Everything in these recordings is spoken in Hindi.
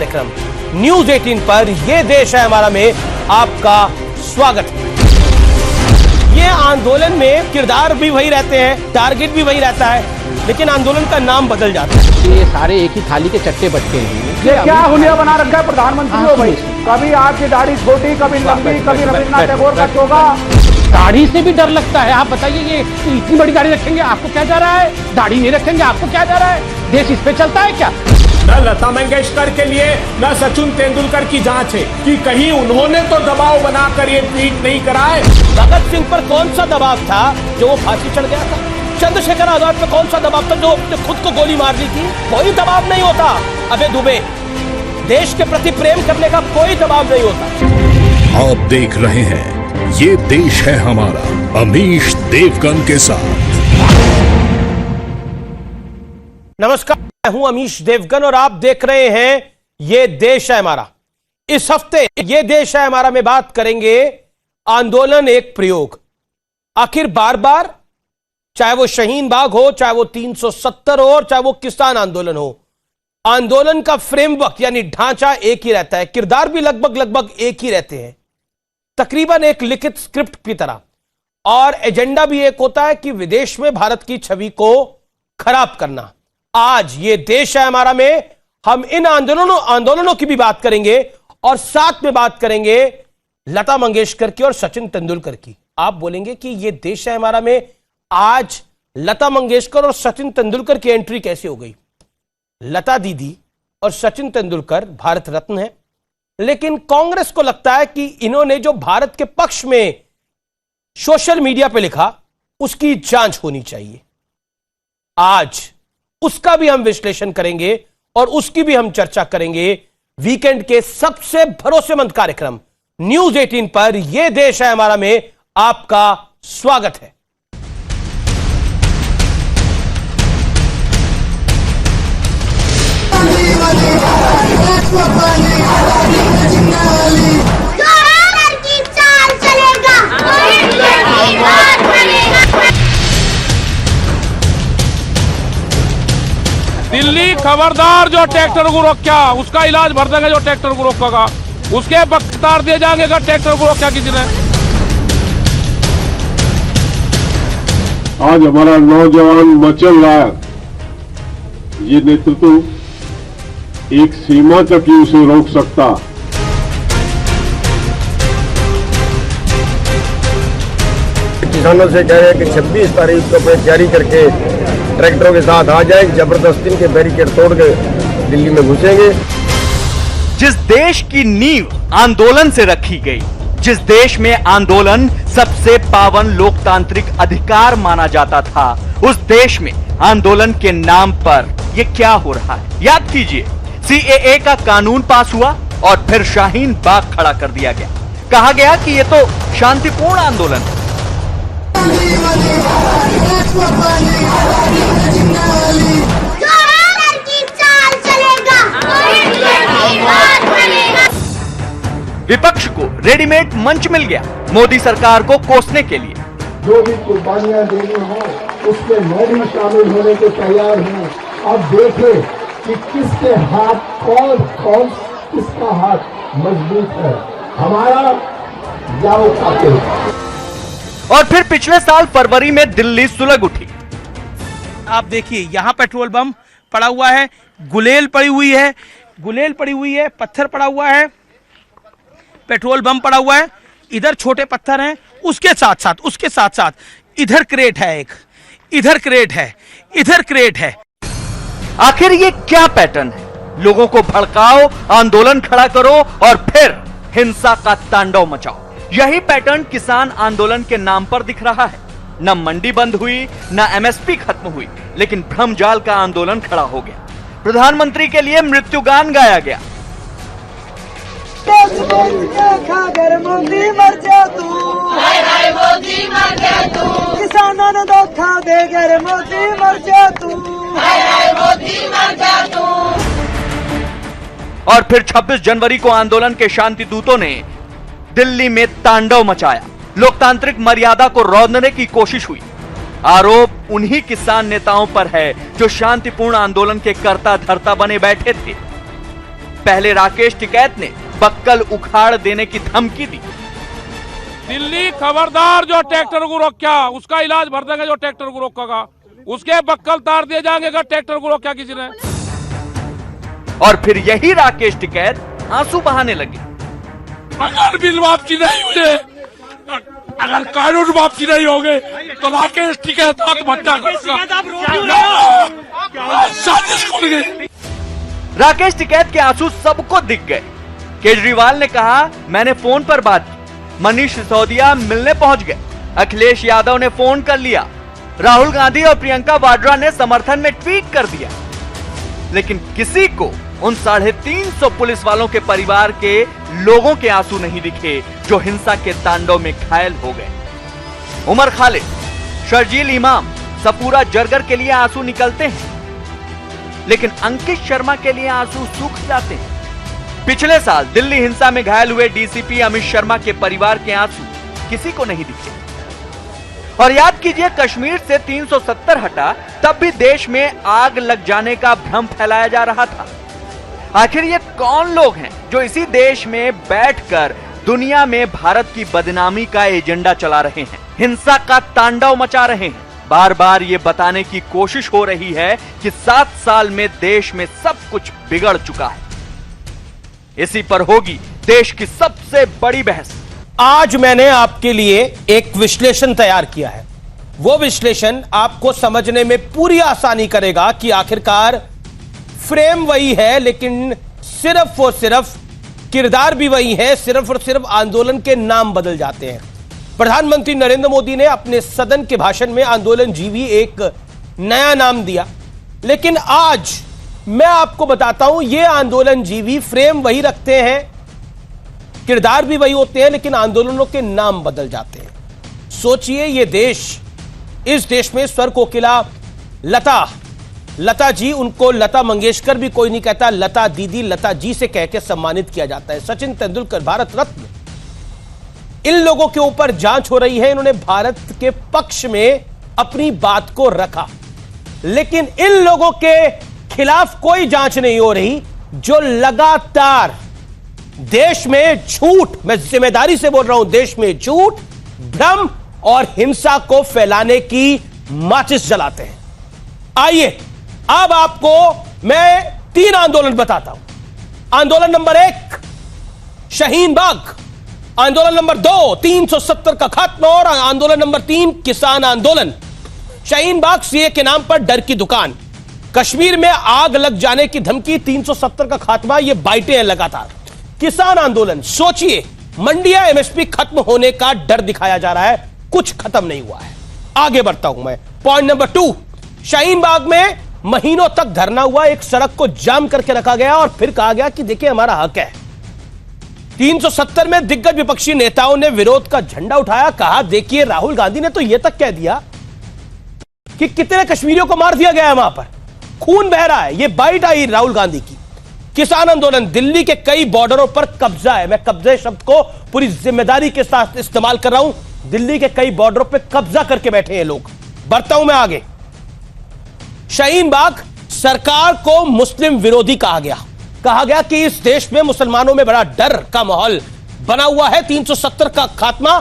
कार्यक्रम न्यूज 18 पर ये देश है हमारा में आपका स्वागत है। ये आंदोलन में किरदार भी वही रहते हैं, टारगेट भी वही रहता है, लेकिन आंदोलन का नाम बदल जाता है। ये सारे एक ही थाली के चट्टे बट्टे हैं। ये क्या हुलिया बना रखा है प्रधानमंत्री हो भाई? कभी आपकी दाढ़ी छोटी, कभी लंबी, कभी रविन्द्रनाथ टैगोर का चोगा। दाढ़ी से भी डर लगता है। आप बताइए, ये इतनी बड़ी दाढ़ी रखेंगे आपको क्या जा रहा है? दाढ़ी नहीं रखेंगे आपको क्या जा रहा है? देश इस पे चलता है क्या? न लता मंगेशकर के लिए न सचिन तेंदुलकर की जांच है कि कहीं उन्होंने तो दबाव बनाकर ये ट्वीट नहीं कराए। भगत सिंह पर कौन सा दबाव था जो वो फांसी चढ़ गया था? चंद्रशेखर आजाद पर कौन सा दबाव था जो खुद को गोली मार ली थी? कोई दबाव नहीं होता। अबे दुबे, देश के प्रति प्रेम करने का कोई दबाव नहीं होता। आप देख रहे हैं ये देश है हमारा, अमीश देवगन के साथ। नमस्कार, मैं हूं अमीश देवगन और आप देख रहे हैं ये देश है हमारा। इस हफ्ते ये देश है हमारा में बात करेंगे आंदोलन एक प्रयोग। आखिर बार बार, चाहे वो शाहीन बाग हो, चाहे वो 370 हो, चाहे वो किसान आंदोलन हो, आंदोलन का फ्रेमवर्क यानी ढांचा एक ही रहता है, किरदार भी लगभग एक ही रहते हैं, तकरीबन एक लिखित स्क्रिप्ट की तरह। और एजेंडा भी एक होता है कि विदेश में भारत की छवि को खराब करना। आज ये देश है हमारा में हम इन आंदोलनों की भी बात करेंगे और साथ में बात करेंगे लता मंगेशकर की और सचिन तेंदुलकर की। आप बोलेंगे कि ये देश है हमारा में आज लता मंगेशकर और सचिन तेंदुलकर की एंट्री कैसे हो गई? लता दीदी और सचिन तेंदुलकर भारत रत्न है, लेकिन कांग्रेस को लगता है कि इन्होंने जो भारत के पक्ष में सोशल मीडिया पे लिखा उसकी जांच होनी चाहिए। आज उसका भी हम विश्लेषण करेंगे और उसकी भी हम चर्चा करेंगे वीकेंड के सबसे भरोसेमंद कार्यक्रम न्यूज 18 पर यह देश है हमारा में आपका स्वागत है। दिल्ली खबरदार, जो ट्रैक्टर को रोका उसका इलाज भर देंगे, जो ट्रैक्टर को रोकेगा उसके बख्तार दिए जाएंगे अगर ट्रैक्टर को रोका किसी ने। आज हमारा नौजवान मचल रहा है, ये नेतृत्व एक सीमा तक ही उसे रोक सकता। किसानों से कह रहे हैं कि 26 तारीख को अपने जारी करके ट्रैक्टरों के साथ आ जाए, जबरदस्ती के बैरिकेड तोड़ के दिल्ली में घुसेंगे। जिस देश की नींव आंदोलन से रखी गई, जिस देश में आंदोलन सबसे पावन लोकतांत्रिक अधिकार माना जाता था, उस देश में आंदोलन के नाम पर यह क्या हो रहा है? याद कीजिए, सीएए का कानून पास हुआ और फिर शाहीन बाग खड़ा कर दिया गया। कहा गया कि यह तो शांतिपूर्ण आंदोलन है। विपक्ष को रेडीमेड मंच मिल गया मोदी सरकार को कोसने के लिए। जो भी कुर्बानियां देनी हो उसमें मैं भी शामिल होने को तैयार हूं। अब देखें कि किसके हाथ कौन किसका हाथ मजबूत है, हमारा या वो कातिल। और फिर पिछले साल फरवरी में दिल्ली सुलग उठी। आप देखिए, यहां पेट्रोल बम पड़ा हुआ है, गुलेल पड़ी हुई है, पत्थर पड़ा हुआ है, पेट्रोल बम पड़ा हुआ है, इधर छोटे पत्थर हैं, उसके साथ साथ इधर क्रेट है, एक इधर क्रेट है। आखिर ये क्या पैटर्न है? लोगों को भड़काओ, आंदोलन खड़ा करो और फिर हिंसा का तांडव मचाओ। यही पैटर्न किसान आंदोलन के नाम पर दिख रहा है। न मंडी बंद हुई, न एमएसपी खत्म हुई, लेकिन भ्रमजाल का आंदोलन खड़ा हो गया। प्रधानमंत्री के लिए मृत्युगान गाया गया। मोदी मर जा तू, मोदी मर जा तू, किसानों ने धोखा दे गर मोदी मर जा तू, मोदी मर जा तू। और फिर 26 जनवरी को आंदोलन के शांति दूतों ने दिल्ली में तांडव मचाया। लोकतांत्रिक मर्यादा को रौंदने की कोशिश हुई। आरोप उन्हीं किसान नेताओं पर है जो शांतिपूर्ण आंदोलन के कर्ता धर्ता बने बैठे थे। पहले राकेश टिकैत ने बक्कल उखाड़ देने की धमकी दी। दिल्ली खबरदार, जो ट्रैक्टर को रोका उसका इलाज भर देगा, जो ट्रैक्टर को रोकेगा उसके बक्कल तार दिए जाएंगे अगर ट्रैक्टर को रोका किसी ने। और फिर यही राकेश टिकैत आंसू बहाने लगे। अगर बिल वापसी नहीं हुए, अगर कानून वापसी नहीं हो गए तो राकेश टिकैत आत्महत्या करेगा। राकेश टिकैत के आंसू सबको दिख गए। केजरीवाल ने कहा मैंने फोन पर बात की, मनीष सिसोदिया मिलने पहुंच गए, अखिलेश यादव ने फोन कर लिया, राहुल गांधी और प्रियंका वाड्रा ने समर्थन में ट्वीट कर दिया, लेकिन किसी को उन 350 पुलिस वालों के परिवार के लोगों के आंसू नहीं दिखे जो हिंसा के तांडव में घायल हो गए। उमर खालिद, शर्जील इमाम, सपूरा जरगर के लिए आंसू निकलते हैं, लेकिन अंकित शर्मा के लिए आंसू सूख जाते हैं। पिछले साल दिल्ली हिंसा में घायल हुए डीसीपी अमित शर्मा के परिवार के आंसू किसी को नहीं दिखे। और याद कीजिए, कश्मीर से 370 हटा तब भी देश में आग लग जाने का भ्रम फैलाया जा रहा था। आखिर ये कौन लोग हैं जो इसी देश में बैठकर दुनिया में भारत की बदनामी का एजेंडा चला रहे हैं, हिंसा का तांडव मचा रहे हैं? बार बार ये बताने की कोशिश हो रही है कि 7 साल में देश में सब कुछ बिगड़ चुका है। इसी पर होगी देश की सबसे बड़ी बहस। आज मैंने आपके लिए एक विश्लेषण तैयार किया है। वो विश्लेषण आपको समझने में पूरी आसानी करेगा कि आखिरकार फ्रेम वही है, लेकिन सिर्फ और सिर्फ किरदार भी वही है, सिर्फ और सिर्फ आंदोलन के नाम बदल जाते हैं। प्रधानमंत्री नरेंद्र मोदी ने अपने सदन के भाषण में आंदोलन जीवी एक नया नाम दिया, लेकिन आज मैं आपको बताता हूं ये आंदोलन जीवी फ्रेम वही रखते हैं, किरदार भी वही होते हैं, लेकिन आंदोलनों के नाम बदल जाते हैं। सोचिए, ये देश, इस देश में स्वर कोकिला लता जी, उनको लता मंगेशकर भी कोई नहीं कहता, लता दीदी, लता जी से कह के सम्मानित किया जाता है। सचिन तेंदुलकर, भारत रत्न, इन लोगों के ऊपर जांच हो रही है। इन्होंने भारत के पक्ष में अपनी बात को रखा, लेकिन इन लोगों के खिलाफ कोई जांच नहीं हो रही जो लगातार देश में झूठ, मैं जिम्मेदारी से बोल रहा हूं, देश में झूठ, भ्रम और हिंसा को फैलाने की माचिस जलाते हैं। आइए अब आपको मैं 3 आंदोलन बताता हूं। आंदोलन नंबर 1 शाहीन बाग, आंदोलन नंबर 2 370 का खात्मा और आंदोलन नंबर 3 किसान आंदोलन। शाहीन बाग सीए के नाम पर डर की दुकान, कश्मीर में आग लग जाने की धमकी, 370 का खात्मा, ये बाइटें हैं लगातार। किसान आंदोलन, सोचिए, मंडिया एमएसपी खत्म होने का डर दिखाया जा रहा है, कुछ खत्म नहीं हुआ है। आगे बढ़ता हूं मैं। पॉइंट नंबर 2, शाहीन बाग में महीनों तक धरना हुआ, एक सड़क को जाम करके रखा गया और फिर कहा गया कि देखिए हमारा हक है। 370 में दिग्गज विपक्षी नेताओं ने विरोध का झंडा उठाया, कहा देखिए राहुल गांधी ने तो यह तक कह दिया कि कितने कश्मीरियों को मार दिया गया है, वहां पर खून बह रहा है, यह बाइट आई राहुल गांधी की। किसान आंदोलन, दिल्ली के कई बॉर्डरों पर कब्जा है, मैं कब्जे शब्द को पूरी जिम्मेदारी के साथ इस्तेमाल कर रहा हूं, दिल्ली के कई बॉर्डरों पर कब्जा करके बैठे हैं लोग। बढ़ता हूं मैं आगे। शाहीन बाग, सरकार को मुस्लिम विरोधी कहा गया कि इस देश में मुसलमानों में बड़ा डर का माहौल बना हुआ है। 370 का खात्मा,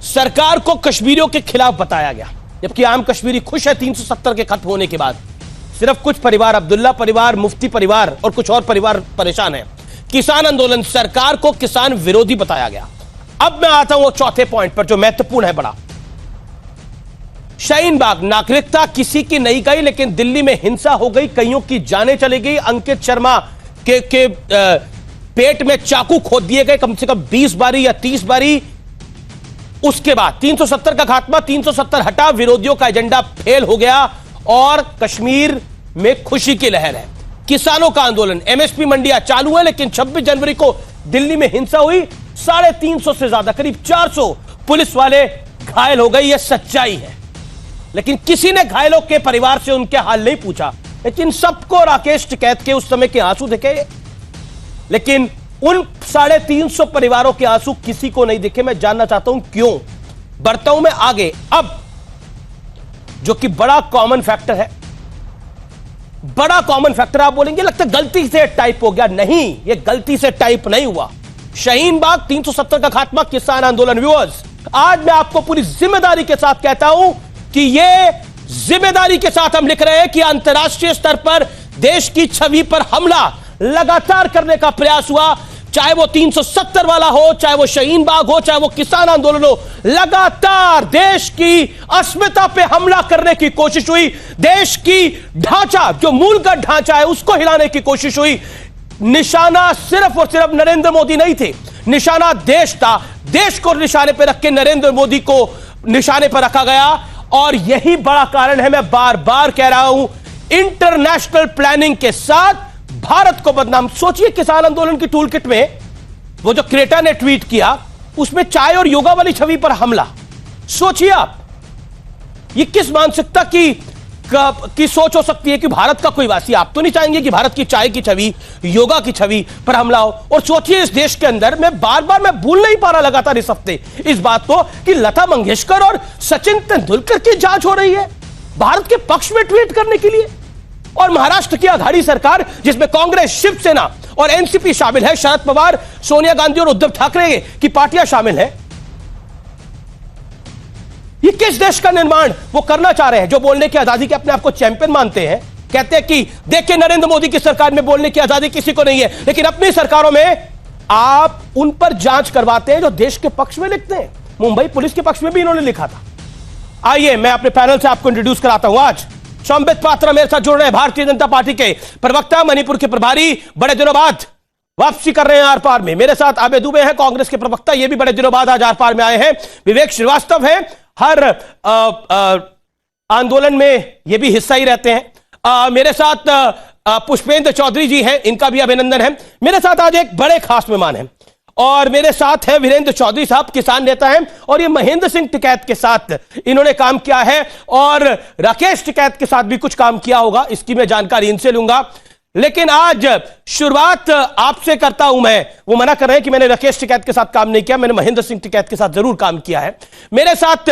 सरकार को कश्मीरियों के खिलाफ बताया गया, जबकि आम कश्मीरी खुश है 370 के खत्म होने के बाद। सिर्फ कुछ परिवार, अब्दुल्ला परिवार, मुफ्ती परिवार और कुछ और परिवार परेशान है। किसान आंदोलन, सरकार को किसान विरोधी बताया गया। अब मैं आता हूं चौथे पॉइंट पर जो महत्वपूर्ण है बड़ा। शाहीन बाग, नागरिकता किसी की नहीं गई, लेकिन दिल्ली में हिंसा हो गई, कईयों की जानें चली गई। अंकित शर्मा के पेट में चाकू खोद दिए गए कम से कम 20 बारी या 30 बारी। उसके बाद 370 का खात्मा, 370 हटा, विरोधियों का एजेंडा फेल हो गया और कश्मीर में खुशी की लहर है। किसानों का आंदोलन, एमएसपी मंडियां चालू है, लेकिन 26 जनवरी को दिल्ली में हिंसा हुई, 350 से ज्यादा, करीब 400 पुलिस वाले घायल हो गए। यह सच्चाई है, लेकिन किसी ने घायलों के परिवार से उनके हाल नहीं पूछा। लेकिन सबको राकेश टिकैत के उस समय के आंसू दिखे, लेकिन उन 350 परिवारों के आंसू किसी को नहीं दिखे। मैं जानना चाहता हूं क्यों। बढ़ता हूं मैं आगे। अब जो कि बड़ा कॉमन फैक्टर है, बड़ा कॉमन फैक्टर आप बोलेंगे लगता है गलती से टाइप हो गया। नहीं, ये गलती से टाइप नहीं हुआ। शाहीन बाग 370 का खात्मा किसान आंदोलन। व्यूअर्स, आज मैं आपको पूरी जिम्मेदारी के साथ कहता हूं कि ये जिम्मेदारी के साथ हम लिख रहे हैं कि अंतर्राष्ट्रीय स्तर पर देश की छवि पर हमला लगातार करने का प्रयास हुआ, चाहे वो 370 वाला हो, चाहे वो शाहीन बाग हो, चाहे वो किसान आंदोलन हो। लगातार देश की अस्मिता पे हमला करने की कोशिश हुई, देश की ढांचा, जो मूलगत ढांचा है, उसको हिलाने की कोशिश हुई। निशाना सिर्फ और सिर्फ नरेंद्र मोदी नहीं थे, निशाना देश था। देश को निशाने पर रख के नरेंद्र मोदी को निशाने पर रखा गया, और यही बड़ा कारण है, मैं बार बार कह रहा हूं, इंटरनेशनल प्लानिंग के साथ भारत को बदनाम। सोचिए, किसान आंदोलन की टूल किट में वो जो क्रेटा ने ट्वीट किया, उसमें चाय और योगा वाली छवि पर हमला। सोचिए आप, ये किस मानसिकता की सोच हो सकती है कि भारत का कोई वासी, आप तो नहीं चाहेंगे कि भारत की चाय की छवि, योगा की छवि पर हमला हो। और सोचिए, इस देश के अंदर मैं बार बार मैं भूल नहीं पा रहा लगातार इस हफ्ते इस बात को कि लता मंगेशकर और सचिन तेंदुलकर की जांच हो रही है भारत के पक्ष में ट्वीट करने के लिए। और महाराष्ट्र की आघाड़ी सरकार, जिसमें कांग्रेस, शिवसेना और एनसीपी शामिल है, शरद पवार, सोनिया गांधी और उद्धव ठाकरे की पार्टियां शामिल है, ये किस देश का निर्माण वो करना चाह रहे हैं? जो बोलने की आजादी के अपने आप को चैंपियन मानते हैं, कहते हैं कि देखिए नरेंद्र मोदी की सरकार में बोलने की आजादी किसी को नहीं है, लेकिन अपनी सरकारों में आप उन पर जांच करवाते हैं जो देश के पक्ष में लिखते हैं। मुंबई पुलिस के पक्ष में भी इन्होंने लिखा था। आइए मैं अपने पैनल से आपको इंट्रोड्यूस कराता हूं। आज संबित पात्रा मेरे साथ जुड़ रहे हैं, भारतीय जनता पार्टी के प्रवक्ता, मणिपुर के प्रभारी, बड़े दिनों बाद वापसी कर रहे हैं आर पार में। मेरे साथ आबे दुबे हैं, कांग्रेस के प्रवक्ता, ये भी बड़े दिनों बाद आज आर पार में आए हैं। विवेक श्रीवास्तव हैं, हर आंदोलन में ये भी हिस्सा ही रहते हैं। मेरे साथ पुष्पेंद्र चौधरी जी हैं, इनका भी अभिनंदन है। मेरे साथ आज एक बड़े खास मेहमान हैं, और मेरे साथ है वीरेंद्र चौधरी साहब, किसान नेता हैं, और ये महेंद्र सिंह टिकैत के साथ इन्होंने काम किया है, और राकेश टिकैत के साथ भी कुछ काम किया होगा, इसकी मैं जानकारी इनसे लूंगा। लेकिन आज शुरुआत आपसे करता हूं मैं। वो मना कर रहे हैं कि मैंने राकेश टिकैत के साथ काम नहीं किया, मैंने महेंद्र सिंह टिकैत के साथ जरूर काम किया है। मेरे साथ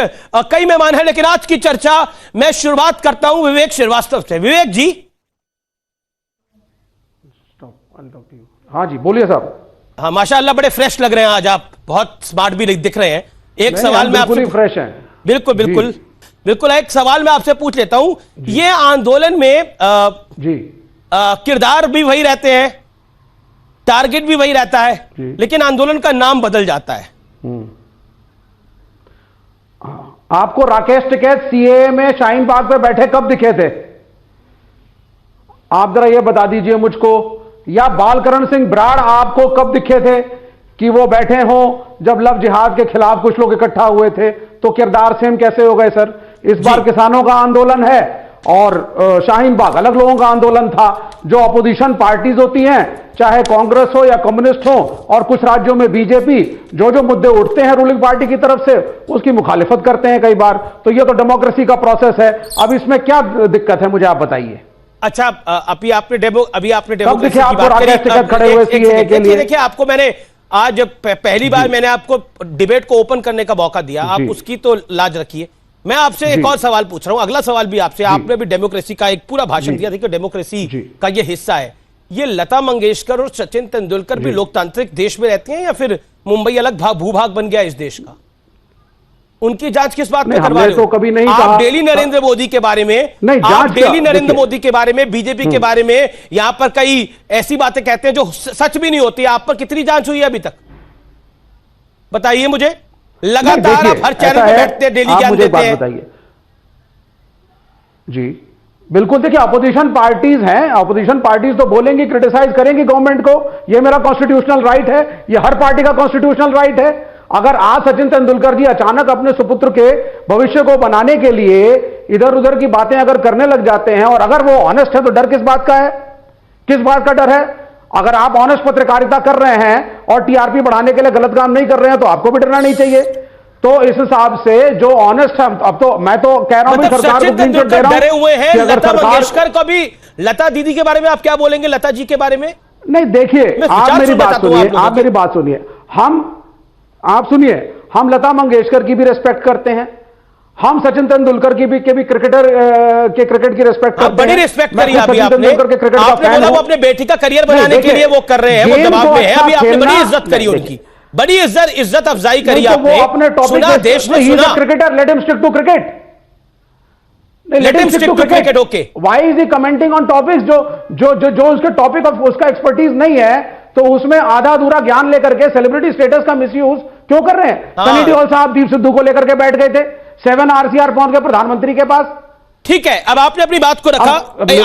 कई मेहमान हैं, लेकिन आज की चर्चा मैं शुरुआत करता हूं विवेक श्रीवास्तव से। विवेक जी। हाँ जी, बोलिए साहब। हाँ, माशाअल्लाह बड़े फ्रेश लग रहे हैं आज आप, बहुत स्मार्ट भी दिख रहे हैं। एक सवाल मैं आपसे, फ्रेश हैं। बिल्कुल बिल्कुल बिल्कुल, एक सवाल मैं आपसे पूछ लेता हूं। ये आंदोलन में किरदार भी वही रहते हैं, टारगेट भी वही रहता है, लेकिन आंदोलन का नाम बदल जाता है। आपको राकेश टिकैत सीएए में शाहीन बाग पे बैठे कब दिखे थे? आप जरा ये बता दीजिए मुझको। या बालकरण सिंह बराड़ आपको कब दिखे थे कि वो बैठे हों जब लव जिहाद के खिलाफ कुछ लोग इकट्ठा हुए थे? तो किरदार सेम कैसे हो गए सर? इस बार किसानों का आंदोलन है और शाहीन बाग अलग लोगों का आंदोलन था। जो अपोजिशन पार्टीज होती हैं, चाहे कांग्रेस हो या कम्युनिस्ट हो, और कुछ राज्यों में बीजेपी, जो मुद्दे उठते हैं रूलिंग पार्टी की तरफ से, उसकी मुखालिफत करते हैं कई बार। तो ये तो डेमोक्रेसी का प्रोसेस है। अब इसमें क्या दिक्कत है, मुझे आप बताइए। अच्छा, अभी आपने डेमोक्रेसी की बात करी। देखिए, आपको मैंने आज पहली बार मैंने आपको डिबेट को ओपन करने का मौका दिया, आप उसकी तो लाज रखिए। मैं आपसे एक और सवाल पूछ रहा हूं, अगला सवाल भी आपसे। आपने भी डेमोक्रेसी का एक पूरा भाषण दिया था कि डेमोक्रेसी का ये हिस्सा है। ये लता मंगेशकर और सचिन तेंदुलकर भी लोकतांत्रिक देश में रहती हैं, या फिर मुंबई अलग भूभाग बन गया इस देश का? उनकी जांच किस बात में करवा रहे हो? तो कभी नहीं आप कहा। डेली नरेंद्र मोदी के बारे में, आप डेली नरेंद्र मोदी के बारे में, बीजेपी के बारे में यहां पर कई ऐसी बातें कहते हैं जो सच भी नहीं होती। आप पर कितनी जांच हुई है अभी तक, बताइए मुझे। लगातार आप हर चैनल पर बैठते हैं, डेली ज्ञान देते हैं। बताइए जी। बिल्कुल, देखिए अपोजिशन पार्टीज हैं, अपोजिशन पार्टीज तो बोलेंगी, क्रिटिसाइज करेंगी गवर्नमेंट को, ये मेरा कॉन्स्टिट्यूशनल राइट है, ये हर पार्टी का कॉन्स्टिट्यूशनल राइट है। अगर आज सचिन तेंदुलकर जी अचानक अपने सुपुत्र के भविष्य को बनाने के लिए इधर उधर की बातें अगर करने लग जाते हैं, और अगर वो ऑनेस्ट है, तो डर किस बात का है? किस बात का डर है? अगर आप ऑनेस्ट पत्रकारिता कर रहे हैं और टीआरपी बढ़ाने के लिए गलत काम नहीं कर रहे हैं, तो आपको भी डरना नहीं चाहिए। तो इस हिसाब से जो ऑनेस्ट है, अब तो मैं तो कह रहा हूं सरकार को क्लीन चिट दे रहा हूं। डरे हुए हैं लता मंगेशकर को भी। लता दीदी के बारे में आप क्या बोलेंगे, लता जी के बारे में? नहीं, देखिए आप मेरी बात सुनिए, आप मेरी बात सुनिए। आप सुनिए, हम लता मंगेशकर की भी रिस्पेक्ट करते हैं, हम सचिन तेंदुलकर के भी क्रिकेटर के क्रिकेट की रिस्पेक्ट करते हैं। बड़ी रिस्पेक्ट करी अभी आपने बोला वो अपने बेटी का करियर बनाने के लिए वो कर रहे हैं, वो दबाव में है। अभी आपने बड़ी इज्जत करी उनकी, बड़ी इज्जत अफजाई करी आपने। अपने सुना, देश ने सुना। Cricketer, let him stick to cricket. Let him stick to cricket, okay. Why is he commenting on topics जो उसके टॉपिक ऑफ उसका एक्सपर्टीज नहीं है, तो उसमें आधा अधूरा ज्ञान लेकर के सेलिब्रिटी स्टेटस का मिसयूज क्यों कर रहे हैं? सनी देओल साहब दीप सिद्धू को लेकर के बैठ गए थे 7 RCR पहुंच गए प्रधानमंत्री के पास। ठीक है, अब आपने अपनी बात को रखा।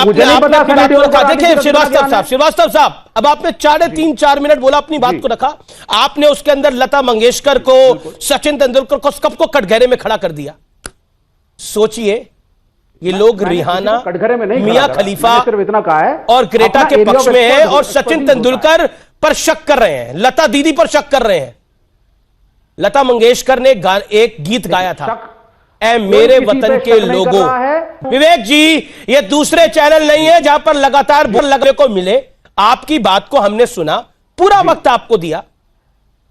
मुझे नहीं पता सनी देओल का। देखिए श्रीवास्तव साहब, अब आपने 3.5-4 मिनट बोला, अपनी बात को रखा। आपने उसके अंदर लता मंगेशकर को, सचिन तेंदुलकर को, सबको कटघरे में खड़ा कर दिया। सोचिए, ये लोग रिहाना, मियां खलीफा सिर्फ इतना कहा है और ग्रेटा के पक्ष में है और सचिन तेंदुलकर पर शक कर रहे हैं, लता दीदी पर शक कर रहे हैं। लता मंगेशकर ने एक गीत गाया था, ऐ मेरे वतन के लोगों। विवेक जी, ये दूसरे चैनल नहीं है जहां पर लगातार लगने को मिले। आपकी बात को हमने सुना, पूरा वक्त आपको दिया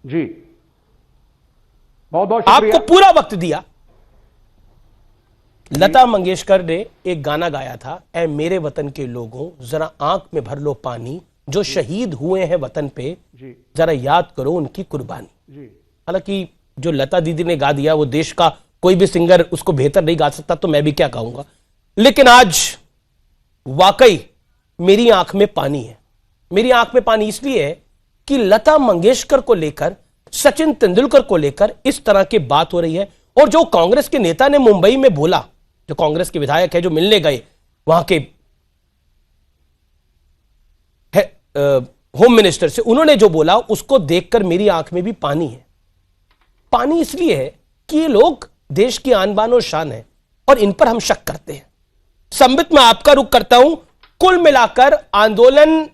जी, बहुत बहुत शुक्रिया। आपको पूरा वक्त दिया। लता मंगेशकर ने एक गाना गाया था, ऐ मेरे वतन के लोगों जरा आंख में भर लो पानी, जो शहीद हुए हैं वतन पे जरा याद करो उनकी कुर्बानी। हालांकि जो लता दीदी ने गा दिया वो देश का कोई भी सिंगर उसको बेहतर नहीं गा सकता, तो मैं भी क्या कहूंगा। लेकिन आज वाकई मेरी आंख में पानी है। मेरी आंख में पानी इसलिए है कि लता मंगेशकर को लेकर, सचिन तेंदुलकर को लेकर इस तरह की बात हो रही है। और जो कांग्रेस के नेता ने मुंबई में बोला, जो कांग्रेस के विधायक है जो मिलने गए वहां के होम मिनिस्टर से, उन्होंने जो बोला उसको देखकर मेरी आंख में भी पानी है। पानी इसलिए है कि ये लोग देश की आन बान और शान है और इन पर हम शक करते हैं। संबित, मैं आपका रुख करता हूं। कुल मिलाकर आंदोलन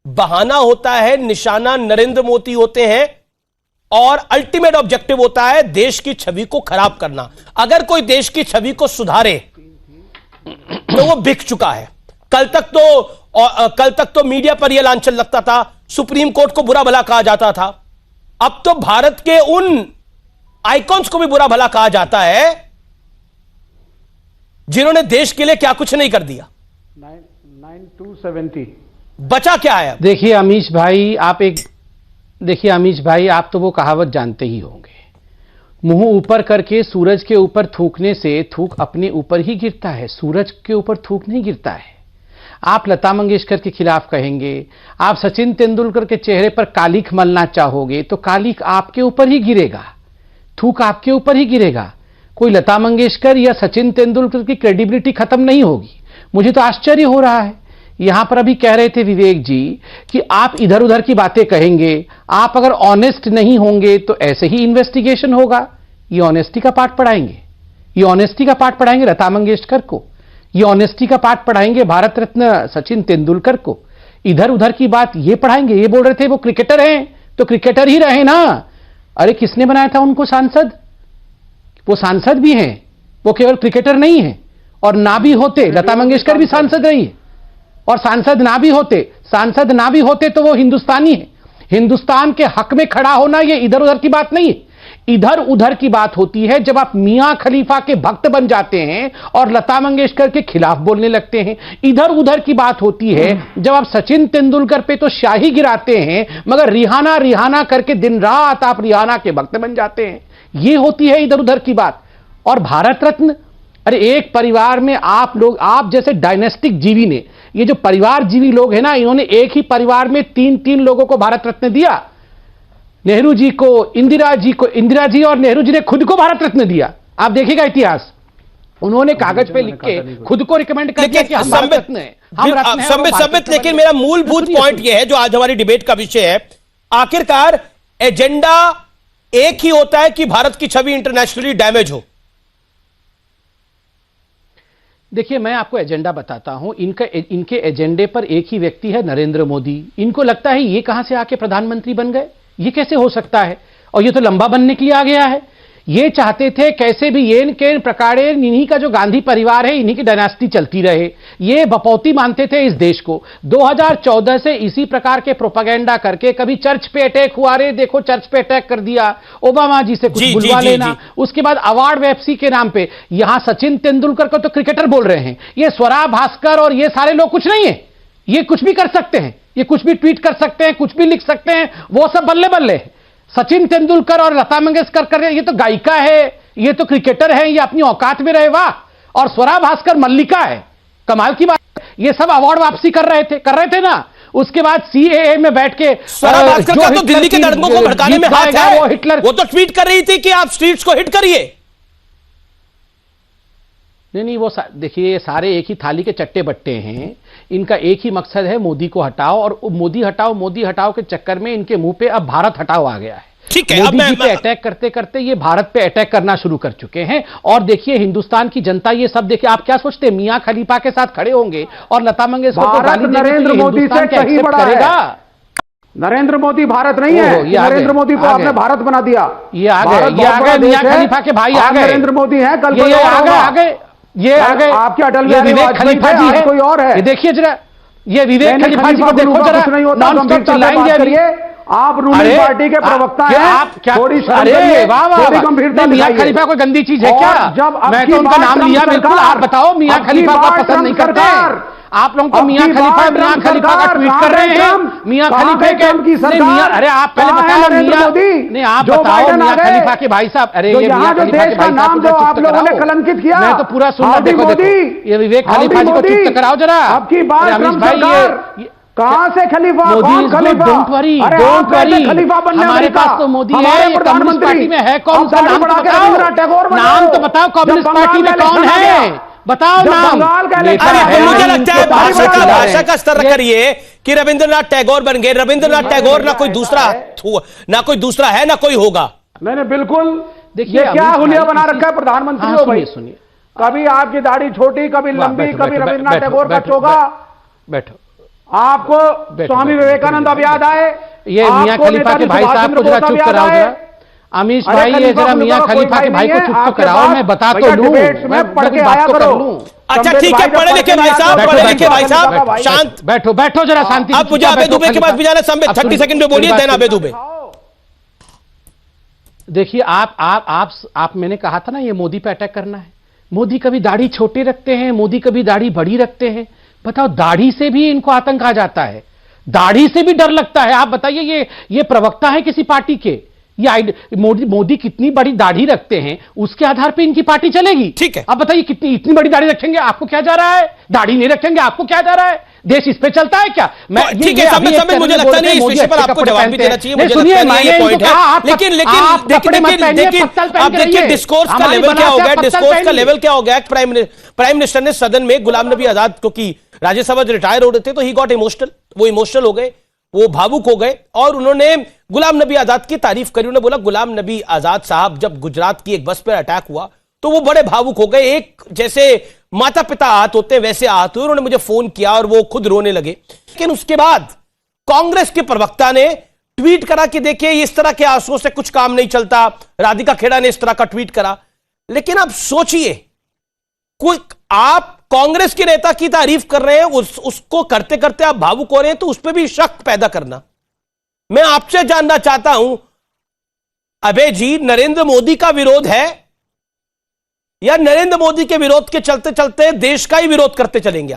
बहाना होता है, निशाना नरेंद्र मोदी होते हैं और अल्टीमेट ऑब्जेक्टिव होता है देश की छवि को खराब करना। अगर कोई देश की छवि को सुधारे तो वो बिक चुका है। कल तक तो मीडिया पर यह लांछन लगता था, सुप्रीम कोर्ट को बुरा भला कहा जाता था। अब तो भारत के उन आइकॉन्स को भी बुरा भला कहा जाता है जिन्होंने देश के लिए क्या कुछ नहीं कर दिया। 9270 बचा क्या है? देखिए अमीश भाई, आप तो वो कहावत जानते ही होंगे, मुंह ऊपर करके सूरज के ऊपर थूकने से थूक अपने ऊपर ही गिरता है, सूरज के ऊपर थूक नहीं गिरता है। आप लता मंगेशकर के खिलाफ कहेंगे, आप सचिन तेंदुलकर के चेहरे पर कालिख मलना चाहोगे तो कालिख आपके ऊपर ही गिरेगा, थूक आपके ऊपर ही गिरेगा। कोई लता मंगेशकर या सचिन तेंदुलकर की क्रेडिबिलिटी खत्म नहीं होगी। मुझे तो आश्चर्य हो रहा है, यहां पर अभी कह रहे थे विवेक जी कि आप इधर उधर की बातें कहेंगे, आप अगर ऑनेस्ट नहीं होंगे तो ऐसे ही इन्वेस्टिगेशन होगा। ये ऑनेस्टी का पाठ पढ़ाएंगे, ये ऑनेस्टी का पाठ पढ़ाएंगे लता मंगेशकर को, ये ऑनेस्टी का पाठ पढ़ाएंगे भारत रत्न सचिन तेंदुलकर को, इधर उधर की बात ये पढ़ाएंगे। ये बोल रहे थे वो क्रिकेटर हैं तो क्रिकेटर ही रहे ना। अरे किसने बनाया था उनको सांसद? वो सांसद भी हैं, वो केवल क्रिकेटर नहीं है। और ना भी होते, लता मंगेशकर भी सांसद रही है, और सांसद ना भी होते तो वो हिंदुस्तानी है। हिंदुस्तान के हक में खड़ा होना ये इधर उधर की बात नहीं है। इधर उधर की बात होती है जब आप मियां खलीफा के भक्त बन जाते हैं और लता मंगेशकर के खिलाफ बोलने लगते हैं। इधर उधर की बात होती है जब आप सचिन तेंदुलकर पे तो शाही गिराते हैं मगर रिहाना करके दिन रात आप रिहाना के भक्त बन जाते हैं। ये होती है इधर उधर की बात। और भारत रत्न, अरे एक परिवार में आप जैसे डायनेस्टिक जीवी ने, ये जो परिवार जीवी लोग हैं ना, इन्होंने एक ही परिवार में 3 लोगों को भारत रत्न दिया। नेहरू जी को, इंदिरा जी और नेहरू जी ने खुद को भारत रत्न दिया। आप देखिएगा इतिहास, उन्होंने कागज पे लिख के खुद को रिकमेंड कर दिया कि हम भारत रत्न हैं, हम रत्न हैं। संबित, लेकिन मेरा मूलभूत पॉइंट यह है जो आज हमारी डिबेट का विषय है, आखिरकार एजेंडा एक ही होता है कि भारत की छवि इंटरनेशनली डैमेज हो। देखिए मैं आपको एजेंडा बताता हूं, इनके एजेंडे पर एक ही व्यक्ति है, नरेंद्र मोदी। इनको लगता है ये कहां से आके प्रधानमंत्री बन गए, ये कैसे हो सकता है, और ये तो लंबा बनने के लिए आ गया है। ये चाहते थे कैसे भी येन के प्रकारे इन्हीं का जो गांधी परिवार है इन्हीं की डायनास्टी चलती रहे, ये बपौती मानते थे इस देश को। 2014 से इसी प्रकार के प्रोपेगेंडा करके कभी चर्च पे अटैक हुआ, रे देखो चर्च पे अटैक कर दिया, ओबामा जी से कुछ बुलवा लेना, उसके बाद अवार्ड वेप्सी के नाम पे यहां सचिन तेंदुलकर को तो क्रिकेटर बोल रहे हैं, ये स्वरा भास्कर और ये सारे लोग कुछ नहीं है, ये कुछ भी कर सकते हैं, ये कुछ भी ट्वीट कर सकते हैं, कुछ भी लिख सकते हैं, वो सब बल्ले बल्ले है। सचिन तेंदुलकर और लता मंगेशकर कर रहे, ये तो गायिका है, ये तो क्रिकेटर है, ये अपनी औकात में रहे, वाह। और स्वरा भास्कर मल्लिका है, कमाल की बात, ये सब अवार्ड वापसी कर रहे थे ना। उसके बाद सीएए में बैठ के स्वरा भास्कर का तो दिल्ली के दर्दों को भड़काने में हाथ है, वो तो ट्वीट कर रही थी कि आप स्ट्रीट्स को हिट करिए। नहीं, वो देखिए ये सारे एक ही थाली के चट्टे बट्टे हैं, इनका एक ही मकसद है मोदी को हटाओ, और मोदी हटाओ के चक्कर में इनके मुंह पे अब भारत हटाओ आ गया है। ठीक है, मोदी जी पे अटैक करते करते ये भारत पे अटैक करना शुरू कर चुके हैं। और देखिए हिंदुस्तान की जनता ये सब देखिए, आप क्या सोचते हैं मियां खलीफा के साथ खड़े होंगे और लता मंगेशकर को गाली देने के लिए नरेंद्र मोदी से कहीं बड़ा करेगा? नरेंद्र मोदी भारत नहीं है, नरेंद्र मोदी को आपने भारत बना दिया। ये आ गए मियां खलीफा के भाई आ गए, नरेंद्र मोदी है, कल ये आ गए आपके अटल बिहारी विवेक खलीफा जी है, कोई और है। ये देखिए जरा, ये विवेक खलीफा जी को देखो जरा, नॉन स्टॉप चिल्लाएंगे। आप रूलिंग पार्टी के प्रवक्ता हैं, आप क्या थोड़ी गंभीरता, मियां खलीफा कोई गंदी चीज है क्या? जब मैं तो उनका नाम लिया बिल्कुल, आप बताओ मियां खलीफा को पसंद नहीं करते आप लोग? तो मियां खलीफा का ट्वीट कर रहे हैं, मियां खलीफा के सरकार। अरे आप पहले बताओ नहीं, आप बताओ मियां खलीफा के भाई साहब, अरे ये मियां खलीफा के भाई साहब जो आप लोगों ने कलंकित किया, मैं तो पूरा सुन रहा, देखो ये विवेक खलीफा जी को चुप कराओ जरा। आपकी बात भाई कहां से खलीफा, कौन खलीफा? डोंट वरी खलीफा बनने हमारे पास तो मोदी है, कम्युनिस्ट पार्टी में है कौन सा? नाम तो बताओ, नाम तो बताओ, कम्युनिस्ट पार्टी में कौन है बताओ नाम। मुझे लगता है भाषा का स्तर रख करिए कि रविंद्रनाथ टैगोर बन गए। रविंद्रनाथ टैगोर ना कोई दूसरा है ना कोई होगा। मैंने बिल्कुल देखिए क्या हुलिया बना रखा है प्रधानमंत्री हो भाई। सुनिए, कभी आपकी दाढ़ी छोटी, कभी लंबी, कभी रविंद्रनाथ टैगोर का चोगा। बैठो, आपको स्वामी विवेकानंद अब याद आए, ये मियां खलीफा के भाई साहब को जरा चुप कराओ जरा। अमीश भाई ये जरा मियां खलीफा के भाई को चुप तो कराओ, मैं बता तो लूं, मैं पढ़ के आया करूं। अच्छा ठीक है, पढ़े लिखे भाई साहब शांत बैठो जरा शांति। आप मुझे आबे दुबे के बाद भी जाना, 30 सेकंड में बोलिए, देना आबे दुबे। देखिए आप मैंने कहा था ना ये मोदी पे अटैक करना है। मोदी कभी दाढ़ी छोटे रखते हैं, मोदी कभी दाढ़ी बड़ी रखते हैं। बताओ, दाढ़ी से भी इनको आतंक आ जाता है, दाढ़ी से भी डर लगता है। आप बताइए ये प्रवक्ता है किसी पार्टी के, ये मोदी कितनी बड़ी दाढ़ी रखते हैं उसके आधार पे इनकी पार्टी चलेगी। ठीक है, अब बताइए इतनी बड़ी दाढ़ी रखेंगे आपको क्या जा रहा है, दाढ़ी नहीं रखेंगे आपको क्या जा रहा है, देश इस पे चलता है क्या? मैं ठीक है, समय मुझे लगता नहीं इस विषय पर आपको जवाब भी देना चाहिए, मुझे लगता नहीं ये पॉइंट है। लेकिन आप देखिए डिस्कोर्स का लेवल क्या हो गया, डिस्कोर्स का लेवल क्या हो गया। प्राइम मिनिस्टर ने सदन में गुलाम नबी आजाद, क्योंकि राज्यसभा रिटायर हो रहे थे तो ही गॉट इमोशनल, वो इमोशनल हो गए, वो भावुक हो गए और उन्होंने गुलाम नबी आजाद की तारीफ करी। उन्होंने बोला गुलाम नबी आजाद साहब जब गुजरात की एक बस पर अटैक हुआ तो वो बड़े भावुक हो गए, एक जैसे माता पिता आहत होते हैं वैसे आहत हुए। उन्होंने मुझे फोन किया और वो खुद रोने लगे। लेकिन उसके बाद कांग्रेस के प्रवक्ता ने ट्वीट करा कि देखिए इस तरह के आंसुओं से कुछ काम नहीं चलता। राधिका खेड़ा ने इस तरह का ट्वीट करा। लेकिन आप सोचिए, कोई आप कांग्रेस के नेता की तारीफ कर रहे हैं, उसको करते करते आप भावुक हो रहे हैं, तो उस पर भी शक पैदा करना। मैं आपसे जानना चाहता हूं अबे जी, नरेंद्र मोदी का विरोध है या नरेंद्र मोदी के विरोध के चलते चलते देश का ही विरोध करते चलेंगे?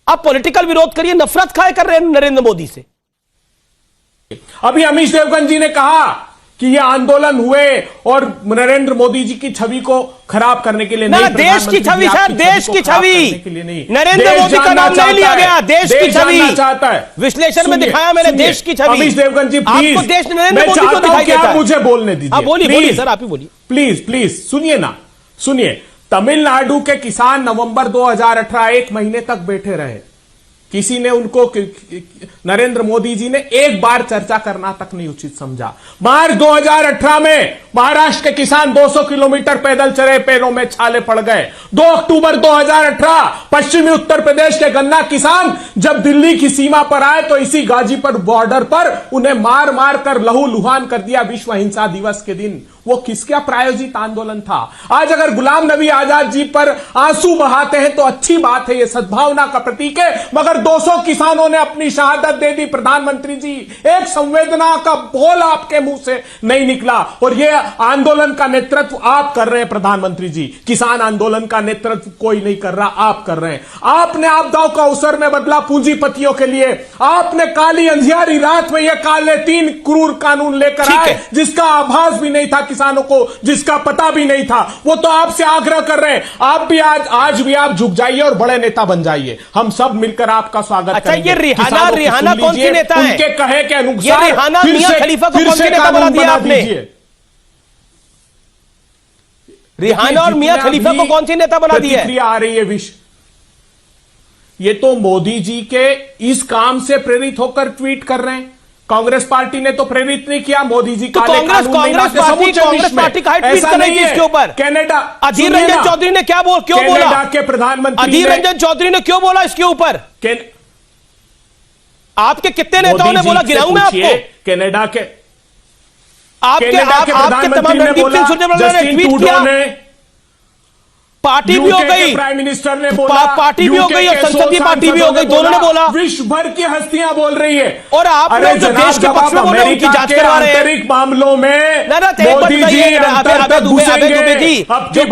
आप पॉलिटिकल विरोध करिए, नफरत खाए कर रहे हैं नरेंद्र मोदी से। अभी अमीश देवगन जी ने कहा कि ये आंदोलन हुए और नरेंद्र मोदी जी की छवि को खराब करने के लिए नहीं, देश की छवि सर, देश की छवि, नरेंद्र मोदी का नाम नहीं लिया गया, देश की छवि चाहता है। विश्लेषण में दिखाया मैंने देश की छवि। अमीश देवगन जी प्लीज, आपको देश नरेंद्र मोदी को दिखाई देता है। मुझे बोलने दीजिए। बोलिए सर, आप ही बोलिए प्लीज सुनिए ना, सुनिए। तमिलनाडु के किसान नवंबर 2018 एक महीने तक बैठे रहे, किसी ने उनको, नरेंद्र मोदी जी ने एक बार चर्चा करना तक नहीं उचित समझा। मार्च 2018 में महाराष्ट्र के किसान 200 किलोमीटर पैदल चले, पैरों में छाले पड़ गए। 2 अक्टूबर 2018 पश्चिमी उत्तर प्रदेश के गन्ना किसान जब दिल्ली की सीमा पर आए तो इसी गाजीपुर बॉर्डर पर उन्हें मार मार कर लहूलुहान कर दिया विश्व हिंसा दिवस के दिन। वो किसका प्रायोजित आंदोलन था? आज अगर गुलाम नबी आजाद जी पर आंसू बहाते हैं तो अच्छी बात है, ये सद्भावना का प्रतीक है, मगर 200 किसानों ने अपनी शहादत दे दी। प्रधानमंत्री जी, एक संवेदना का बोल आपके मुंह से नहीं निकला। और ये आंदोलन का नेतृत्व आप कर रहे हैं प्रधानमंत्री जी। किसान आंदोलन का नेतृत्व कोई नहीं कर रहा, आप कर रहे हैं। आपने आपदाओं का अवसर में बदला पूंजीपतियों के लिए। आपने काली अंधियारी रात में ये काले 3 क्रूर कानून लेकर आए जिसका आभास भी नहीं था किसानों को, जिसका पता भी नहीं था। वो तो आपसे आग्रह कर रहे हैं, आप भी आज भी आप झुक जाइए और बड़े नेता बन जाइए। हम सब मिलकर आपका स्वागत करेंगे। ये रिहाना कौन सी नेता है? उनके कहे के अनुसार रिहाना मियां खलीफा को कौन सी नेता बना दिया आपने? रिहाना और मियां खलीफा को कौन सी नेता बना दिया? प्रतिक्रिया आ रही है ये तो मोदी जी के इस काम से प्रेरित होकर ट्वीट कर रहे हैं। कांग्रेस पार्टी ने तो प्रेरित नहीं किया। मोदी जी काले कानून नहीं लाते कांग्रेस पार्टी का ट्वीट कर रही थी इसके ऊपर। कनाडा अधीर रंजन चौधरी ने क्यों बोला? कनाडा के प्रधानमंत्री अधीर रंजन चौधरी ने क्यों बोला इसके ऊपर? आपके कितने नेताओं ने बोला? गिनाऊं मैं आपको? कनाडा के आपके तमाम रणदीप सिंह सुरजेवाला ने ट्वीट किया। पार्टी भी हो गई, प्राइम मिनिस्टर ने बोला, पार्टी भी हो गई और संसदीय पार्टी भी हो गई, दोनों ने बोला। विश्व भर की हस्तियां बोल रही है। और आप लोग जो देश के पक्ष में बोल रहे हैं उनकी जांच करवा रहे हैं। आंतरिक मामलों में मोदी जी जो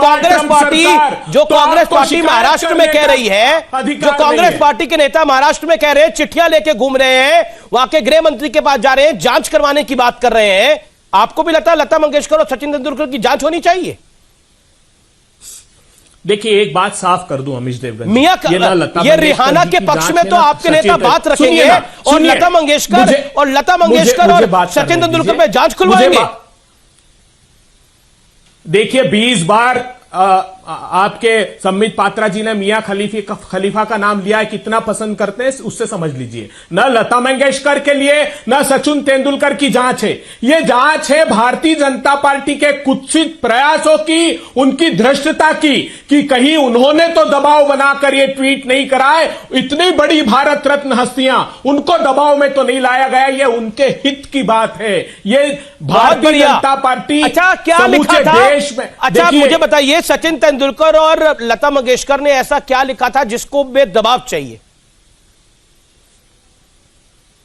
कांग्रेस पार्टी महाराष्ट्र में कह रही है, जो कांग्रेस पार्टी के नेता महाराष्ट्र में कह रहे हैं, चिट्ठियां लेके घूम रहे हैं, वहां के गृह मंत्री के पास जा रहे हैं, जांच करवाने की बात कर रहे हैं। आपको भी लगता है लता मंगेशकर और सचिन तेंदुलकर की जांच होनी चाहिए? देखिए, एक बात साफ कर दूं अमीश देवगन, ये रिहाना के पक्ष में तो आपके नेता बात रखेंगे और लता मंगेशकर और सचिन तेंदुलकर पे जांच खुलवाएंगे। देखिए, 20 बार आपके सम्मित पात्रा जी ने मियां खलीफा का नाम लिया है। कितना पसंद करते हैं उससे समझ लीजिए। न लता मंगेशकर के लिए न सचिन तेंदुलकर की जांच है, यह जांच है भारतीय जनता पार्टी के कुत्सित प्रयासों की, उनकी धृष्टता की, कि कहीं उन्होंने तो दबाव बनाकर यह ट्वीट नहीं कराए। इतनी बड़ी भारत रत्न हस्तियां, उनको दबाव में तो नहीं लाया गया। यह उनके हित की बात है। यह भारतीय जनता पार्टी अच्छा क्या लिखा था देश में? अच्छा मुझे बताइए, सचिन तेंदुलकर और लता मंगेशकर ने ऐसा क्या लिखा था जिसको दबाव चाहिए?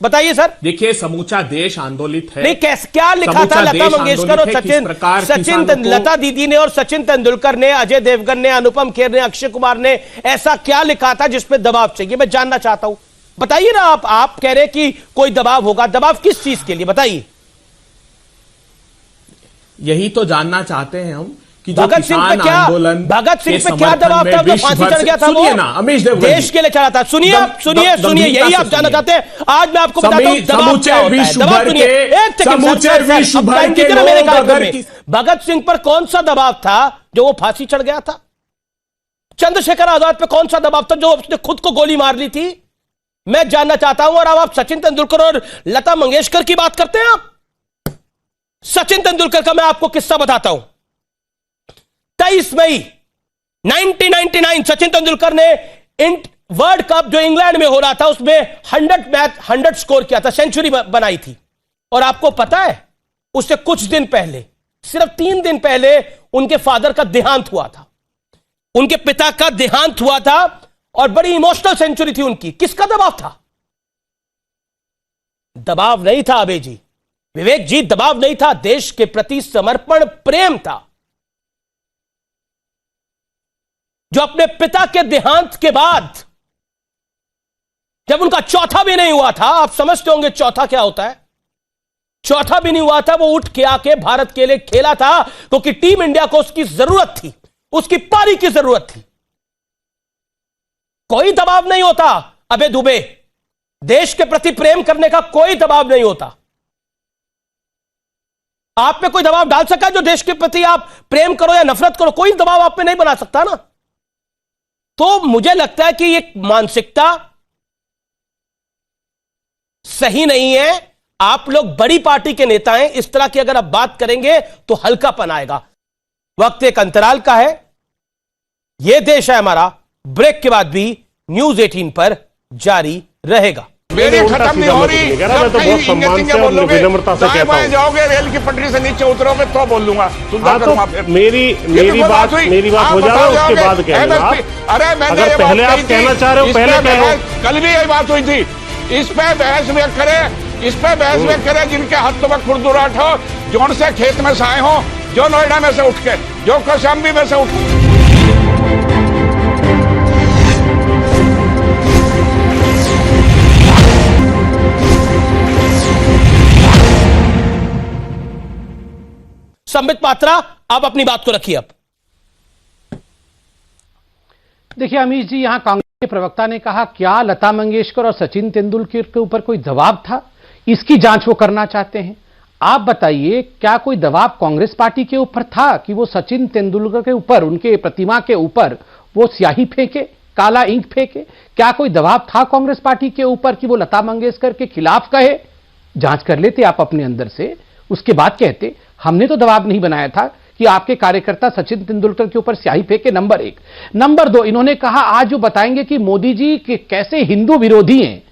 बताइए सर। देखिए, समूचा देश आंदोलित है। नहीं, क्या लिखा था लता मंगेशकर और सचिन लता दीदी ने और सचिन तेंदुलकर ने, अजय देवगन ने, अनुपम खेर ने, अक्षय कुमार ने, ऐसा क्या लिखा था जिसपे दबाव चाहिए? मैं जानना चाहता हूं, बताइए ना। आप कह रहे कि कोई दबाव होगा, दबाव किस चीज के लिए बताइए? यही तो जानना चाहते हैं हम कि भगत सिंह पे क्या दबाव था? जो फांसी चढ़ गया था वो ना अमीश देवगन देश के लिए चढ़ा था। सुनिए यही आप जानना चाहते हैं। आज मैं आपको बताता हूं दबाव क्या होता है। दबाव सुनिए, एक सेकंड। भगत सिंह पर कौन सा दबाव था जो वो फांसी चढ़ गया था? चंद्रशेखर आजाद पे कौन सा दबाव था जो उसने खुद को गोली मार ली थी? मैं जानना चाहता हूं। और अब आप सचिन तेंदुलकर और लता मंगेशकर की बात करते हैं। आप सचिन तेंदुलकर का मैं आपको किस्सा बताता हूं। 23 मई 1999 सचिन तेंदुलकर ने वर्ल्ड कप जो इंग्लैंड में हो रहा था उसमें 100 स्कोर किया था, सेंचुरी बनाई थी। और आपको पता है उससे कुछ दिन पहले, सिर्फ 3 दिन पहले उनके फादर का देहांत हुआ था। उनके पिता का देहांत हुआ था और बड़ी इमोशनल सेंचुरी थी उनकी। किसका दबाव था? दबाव नहीं था अबे जी, विवेक जी, दबाव नहीं था। देश के प्रति समर्पण, प्रेम था। जो अपने पिता के देहांत के बाद, जब उनका चौथा भी नहीं हुआ था, आप समझते होंगे चौथा क्या होता है, चौथा भी नहीं हुआ था, वो उठ के आके भारत के लिए खेला था क्योंकि टीम इंडिया को उसकी जरूरत थी, उसकी पारी की जरूरत थी। कोई दबाव नहीं होता अबे दुबे, देश के प्रति प्रेम करने का कोई दबाव नहीं होता। आप पे कोई दबाव डाल सका जो देश के प्रति आप प्रेम करो या नफरत करो? कोई दबाव आप पे नहीं बना सकता ना। तो मुझे लगता है कि ये मानसिकता सही नहीं है। आप लोग बड़ी पार्टी के नेता हैं, इस तरह की अगर आप बात करेंगे तो हल्कापन आएगा। वक्त एक अंतराल का है। यह देश है हमारा ब्रेक के बाद भी न्यूज 18 पर जारी रहेगा। मेरी खत्म नहीं हो रही। मैं तो बहुत सम्मान से और विनम्रता से कहता हूं, जाओगे रेल की पटरी से नीचे उतरोगे तो बोल लूंगा। मेरी बात हो जाए उसके बाद कहना। अरे मैंने अगर पहले आप कहना चाह रहे हो पहले कहो। कल भी यही बात हुई थी। इस पे बहस में करें जिनके हाथों में खुरदुराहट हो, जोन से खेत में से आए हो, जो नोएडा में से उठ के, जो कौशाम्बी में से उठ। संबित पात्रा, आप अपनी बात को रखिए। अब देखिए अमीश जी, यहां कांग्रेस के प्रवक्ता ने कहा क्या लता मंगेशकर और सचिन तेंदुलकर के ऊपर कोई दबाव था, इसकी जांच वो करना चाहते हैं। आप बताइए क्या कोई दबाव कांग्रेस पार्टी के ऊपर था कि वो सचिन तेंदुलकर के ऊपर, उनके प्रतिमा के ऊपर वो स्याही फेंके, काला इंक फेंके? क्या कोई दबाव था कांग्रेस पार्टी के ऊपर कि वो लता मंगेशकर के खिलाफ कहे? जांच कर लेते आप अपने अंदर से, उसके बाद कहते। हमने तो दबाव नहीं बनाया था कि आपके कार्यकर्ता सचिन तेंदुलकर के ऊपर स्याही फेंके, नंबर 1। नंबर 2, इन्होंने कहा आज जो बताएंगे कि मोदी जी के कैसे हिंदू विरोधी हैं।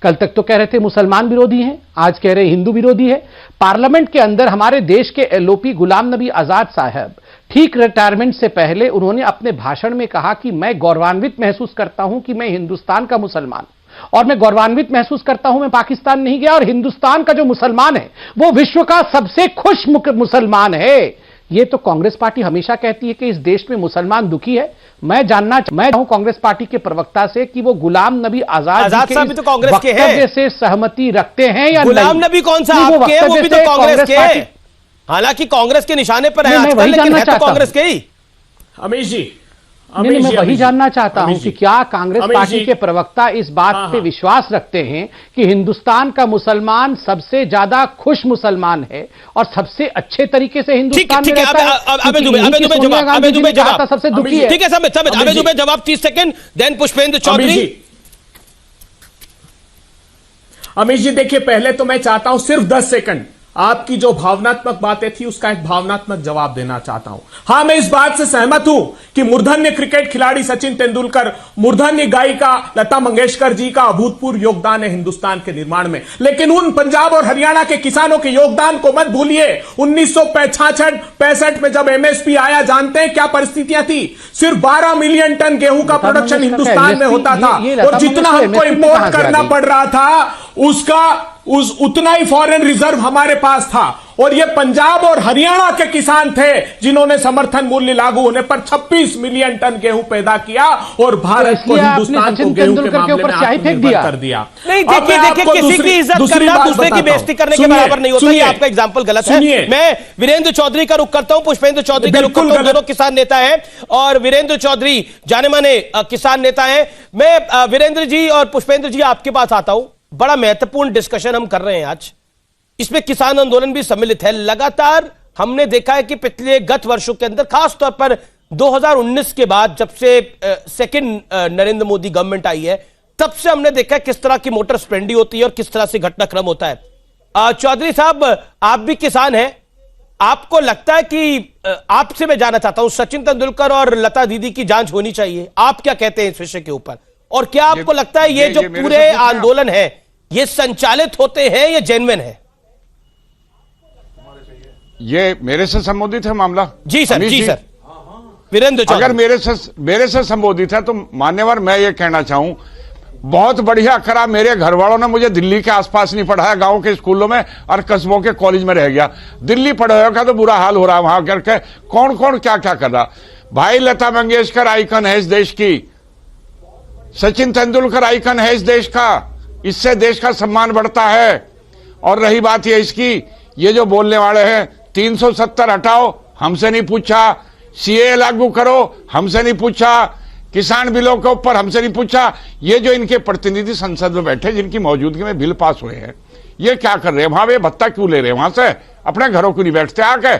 कल तक तो कह रहे थे मुसलमान विरोधी हैं, आज कह रहे हिंदू विरोधी है। पार्लियामेंट के अंदर हमारे देश के एलओपी गुलाम नबी आजाद साहब ठीक रिटायरमेंट से पहले उन्होंने अपने भाषण में कहा कि मैं गौरवान्वित महसूस करता हूं कि मैं हिंदुस्तान का मुसलमान, और मैं गौरवान्वित महसूस करता हूं मैं पाकिस्तान नहीं गया, और हिंदुस्तान का जो मुसलमान है वो विश्व का सबसे खुश मुसलमान है। ये तो कांग्रेस पार्टी हमेशा कहती है कि इस देश में मुसलमान दुखी है। मैं हूं कांग्रेस पार्टी के प्रवक्ता से कि वो गुलाम नबी आजाद साहब भी तो कांग्रेस के हैं, से सहमति रखते हैं या गुलाम नबी कौन सा आपके हैं? वो भी तो कांग्रेस के हैं। हालांकि कांग्रेस के निशाने पर है आजकल, लेकिन है तो कांग्रेस के ही। अमीश जी, नहीं, मैं वही जानना चाहता हूं कि क्या कांग्रेस पार्टी के प्रवक्ता इस बात पे विश्वास रखते हैं कि हिंदुस्तान का मुसलमान सबसे ज्यादा खुश मुसलमान है और सबसे अच्छे तरीके से हिंदुस्तान में रहता है? सबसे दुखी है। ठीक है अबे दुबे जवाब 30 सेकंड, देन पुष्पेंद्र चौधरी। अमीश जी देखिए, पहले तो मैं चाहता हूं सिर्फ 10 सेकंड आपकी जो भावनात्मक बातें थी उसका एक भावनात्मक जवाब देना चाहता हूं। हां, मैं इस बात से सहमत हूं कि मूर्धन्य क्रिकेट खिलाड़ी सचिन तेंदुलकर, मूर्धन्य गायिका लता मंगेशकर जी का अभूतपूर्व योगदान है हिंदुस्तान के निर्माण में। लेकिन उन पंजाब और हरियाणा के किसानों के योगदान को मत भूलिए। 1965 में जब एमएसपी आया, जानते हैं क्या परिस्थितियां थी? सिर्फ 12 मिलियन टन गेहूं का प्रोडक्शन हिंदुस्तान में होता था, और जितना हमको इंपोर्ट करना पड़ रहा था उतना ही फॉरेन रिजर्व हमारे पास था। और ये पंजाब और हरियाणा के किसान थे जिन्होंने समर्थन मूल्य लागू होने पर 26 मिलियन टन गेहूं पैदा किया और भारत को, हिंदुस्तान को गेहूं के मामले में आत्मनिर्भर कर दिया। नहीं, देखिए किसी की इज्जत करना दूसरे की बेइज्जती करने के बराबर नहीं होता। ये आपका एग्जांपल गलत है। मैं वीरेंद्र चौधरी का रुख करता हूं, पुष्पेंद्र चौधरी का रुख करता हूं। दोनों किसान नेता हैं और वीरेंद्र चौधरी जाने माने किसान नेता हैं। मैं वीरेंद्र जी और पुष्पेंद्र जी आपके पास आता हूं। बड़ा महत्वपूर्ण डिस्कशन हम कर रहे हैं आज, इसमें किसान आंदोलन भी सम्मिलित है। लगातार हमने देखा है कि पिछले गत वर्षों के अंदर, खासतौर पर 2019 के बाद जब से सेकंड नरेंद्र मोदी गवर्नमेंट आई है, तब से हमने देखा है किस तरह की मोटर स्प्रेंडी होती है और किस तरह से घटनाक्रम होता है। चौधरी साहब, आप भी किसान हैं, आपको लगता है कि आपसे मैं जानना चाहता हूं, सचिन तेंदुलकर और लता दीदी की जांच होनी चाहिए, आप क्या कहते हैं इस विषय के ऊपर? और क्या आपको लगता है ये जो पूरे आंदोलन है ये संचालित होते हैं या जेन्युइन है? ये मेरे से संबोधित है मामला? जी सर, जी सर। वीरेंद्र चौधरी, अगर मेरे से संबोधित है तो मान्यवर मैं ये कहना चाहूं, बहुत बढ़िया करा मेरे घर वालों ने मुझे दिल्ली के आसपास नहीं पढ़ाया, गांव के स्कूलों में और कस्बों के कॉलेज में रह गया। दिल्ली पढ़ाया का तो बुरा हाल हो रहा है वहां करके, कौन कौन क्या क्या कर रहा। भाई, लता मंगेशकर आइकन है इस देश की, सचिन तेंदुलकर आइकन है इस देश का, इससे देश का सम्मान बढ़ता है। और रही बात ये इसकी, ये जो बोलने वाले हैं 370 हटाओ, हमसे नहीं पूछा, सीए लागू करो, हमसे नहीं पूछा, किसान बिलों के ऊपर हमसे नहीं पूछा। ये जो इनके प्रतिनिधि संसद में बैठे जिनकी मौजूदगी में बिल पास हुए हैं, ये क्या कर रहे हैं वहां? वे भत्ता क्यों ले रहे हैं वहां से? अपने घरों क्यों नहीं बैठते आके?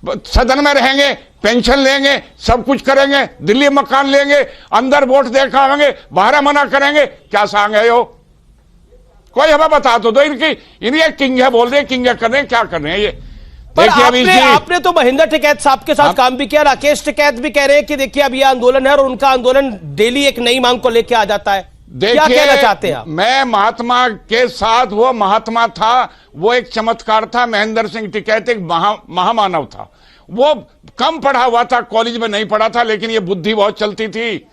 सदन में रहेंगे, पेंशन लेंगे, सब कुछ करेंगे, दिल्ली मकान लेंगे, अंदर वोट देखा आएंगे, बाहर मना करेंगे, क्या सांग है यो? कोई हमें बता तो दो इनकी किंग है बोल रहे, किंग है कर रहे हैं, क्या कर रहे हैं ये। पर आपने तो महेंद्र टिकैत साहब के साथ काम भी किया, राकेश टिकैत भी कह रहे हैं कि देखिए अब ये आंदोलन है और उनका आंदोलन डेली एक नई मांग को लेके आ जाता है। क्या कहना चाहते हैं आप? मैं महात्मा के साथ, वो महात्मा था, वो एक चमत्कार था। महेंद्र सिंह टिकैत एक महामानव था। वो कम पढ़ा हुआ था, कॉलेज में नहीं पढ़ा था, लेकिन ये बुद्धि बहुत चलती थी।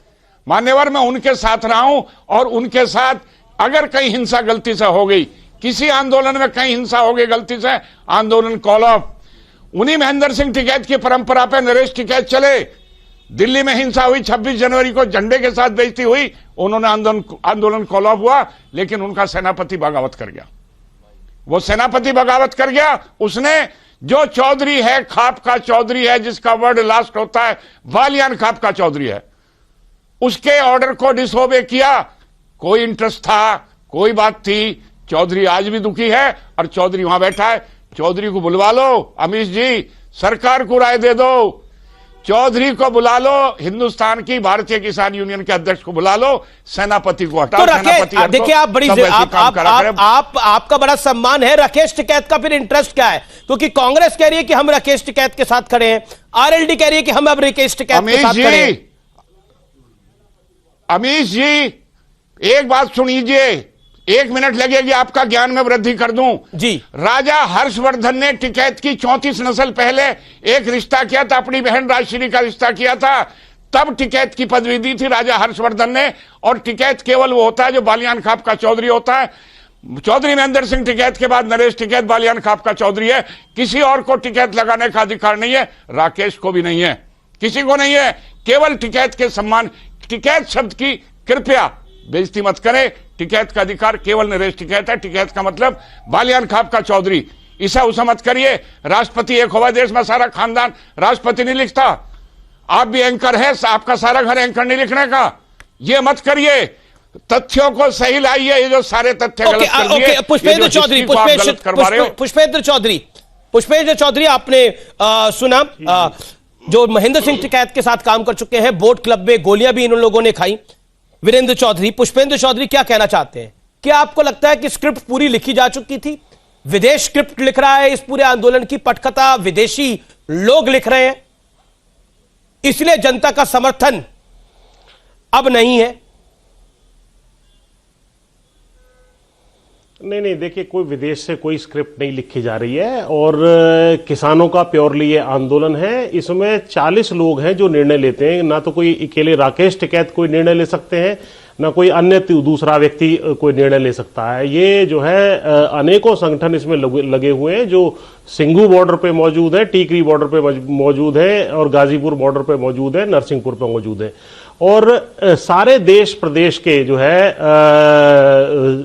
मान्यवर मैं उनके साथ रहा हूं और उनके साथ अगर कहीं हिंसा गलती से हो गई, किसी आंदोलन में कहीं हिंसा हो गई गलती से, आंदोलन कॉल ऑफ। उन्हीं महेंद्र सिंह टिकैत की परंपरा पे नरेश टिकैत चले। दिल्ली में हिंसा हुई, 26 जनवरी को झंडे के साथ बेइज्जती हुई, उन्होंने आंदोलन कॉल ऑफ हुआ, लेकिन उनका सेनापति बगावत कर गया। वो सेनापति बगावत कर गया। उसने जो चौधरी है, खाप का चौधरी है, जिसका वर्ड लास्ट होता है बालियान खाप का चौधरी है, उसके ऑर्डर को डिसोबे किया। कोई इंटरेस्ट था, कोई बात थी। चौधरी आज भी दुखी है और चौधरी वहां बैठा है। चौधरी को बुलवा लो, अमीश जी, सरकार को राय दे दो। चौधरी को बुला लो, हिंदुस्तान की भारतीय किसान यूनियन के अध्यक्ष को बुला लो, सेनापति को हटाओ। तो राकेश, देखिए आप बड़ी आपका बड़ा सम्मान है, राकेश टिकैत का फिर इंटरेस्ट क्या है? क्योंकि कांग्रेस कह रही है कि हम राकेश टिकैत के साथ खड़े हैं, आरएलडी कह रही है कि हम अब राकेश टिकैत के साथ खड़े हैं। अमीश जी, एक बात सुनिए, 1 मिनट लगेगी, आपका ज्ञान में वृद्धि कर दूं जी। राजा हर्षवर्धन ने टिकैत की 34 नस्ल पहले एक रिश्ता किया था, अपनी बहन राजश्री का रिश्ता किया था, तब टिकैत की पदवी दी थी राजा हर्षवर्धन ने। और टिकैत केवल वो होता है जो बालियान खाप का चौधरी होता है। चौधरी महेंद्र सिंह टिकैत के बाद नरेश टिकैत बालियान खाप का चौधरी है। किसी और को टिकैत लगाने का अधिकार नहीं है, राकेश को भी नहीं है, किसी को नहीं है। केवल टिकैत के सम्मान, टिकैत शब्द की कृपया बेइज्जती मत करें। टिकैत का अधिकार केवल नरेश टिकैत है। टिकैत का मतलब बालियान खाप का चौधरी। इसे उसे मत करिए। राष्ट्रपति एक हुआ देश में, सारा खानदान राष्ट्रपति नहीं लिखता। आप भी एंकर हैं, आपका सारा घर एंकर नहीं लिखने का। ये मत करिए, तथ्यों को सही लाइए। ये जो सारे तथ्य गलत कर दिए, पुष्पेंद्र चौधरी, पुष्पेंद्र चौधरी, आपने सुना जो महेंद्र सिंह टिकैत के साथ काम कर चुके हैं, बोट क्लब में गोलियां भी इन लोगों ने खाई। वीरेंद्र चौधरी, पुष्पेंद्र चौधरी क्या कहना चाहते हैं? क्या आपको लगता है कि स्क्रिप्ट पूरी लिखी जा चुकी थी? विदेश स्क्रिप्ट लिख रहा है इस पूरे आंदोलन की, पटकथा विदेशी लोग लिख रहे हैं, इसलिए जनता का समर्थन अब नहीं है? नहीं, देखिए, कोई विदेश से कोई स्क्रिप्ट नहीं लिखी जा रही है और किसानों का प्योरली ये आंदोलन है। इसमें 40 लोग हैं जो निर्णय लेते हैं। ना तो कोई अकेले राकेश टिकैत कोई निर्णय ले सकते हैं, ना कोई अन्य दूसरा व्यक्ति कोई निर्णय ले सकता है। ये जो है अनेकों संगठन इसमें लगे हुए हैं, जो सिंघू बॉर्डर पे मौजूद है, टीकरी बॉर्डर पे मौजूद है और गाजीपुर बॉर्डर पे मौजूद है, नरसिंहपुर पे मौजूद है। और सारे देश प्रदेश के जो है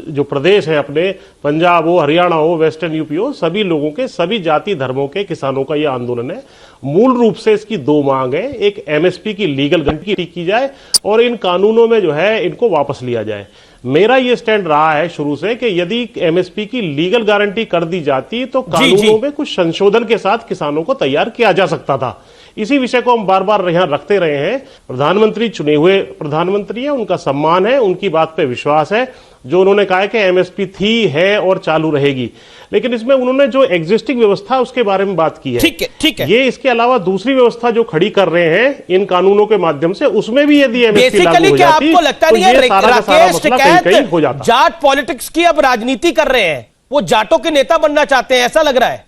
जो प्रदेश है अपने, पंजाब हो, हरियाणा हो, वेस्टर्न यूपी हो, सभी लोगों के, सभी जाति धर्मों के किसानों का यह आंदोलन है। मूल रूप से इसकी 2 मांग है। एक, एमएसपी की लीगल गारंटी की जाए और इन कानूनों में जो है इनको वापस लिया जाए। मेरा ये स्टैंड रहा है शुरू से कि यदि एमएसपी की लीगल गारंटी कर दी जाती तो कानूनों में कुछ संशोधन के साथ किसानों को तैयार किया जा सकता था। इसी विषय को हम बार बार यहां रखते रहे हैं। प्रधानमंत्री चुने हुए प्रधानमंत्री हैं, उनका सम्मान है, उनकी बात पे विश्वास है। जो उन्होंने कहा है कि एमएसपी थी, है और चालू रहेगी, लेकिन इसमें उन्होंने जो एग्जिस्टिंग व्यवस्था उसके बारे में बात की है। ठीक है। ये इसके अलावा दूसरी व्यवस्था जो खड़ी कर रहे हैं इन कानूनों के माध्यम से, उसमें भी यदि एमएसपी लागू हो जाती आपको लगता नहीं है राकेश टिकैत हो जाता? जाट पॉलिटिक्स की अब राजनीति कर रहे हैं, वो जाटों के नेता बनना चाहते हैं, ऐसा लग रहा है?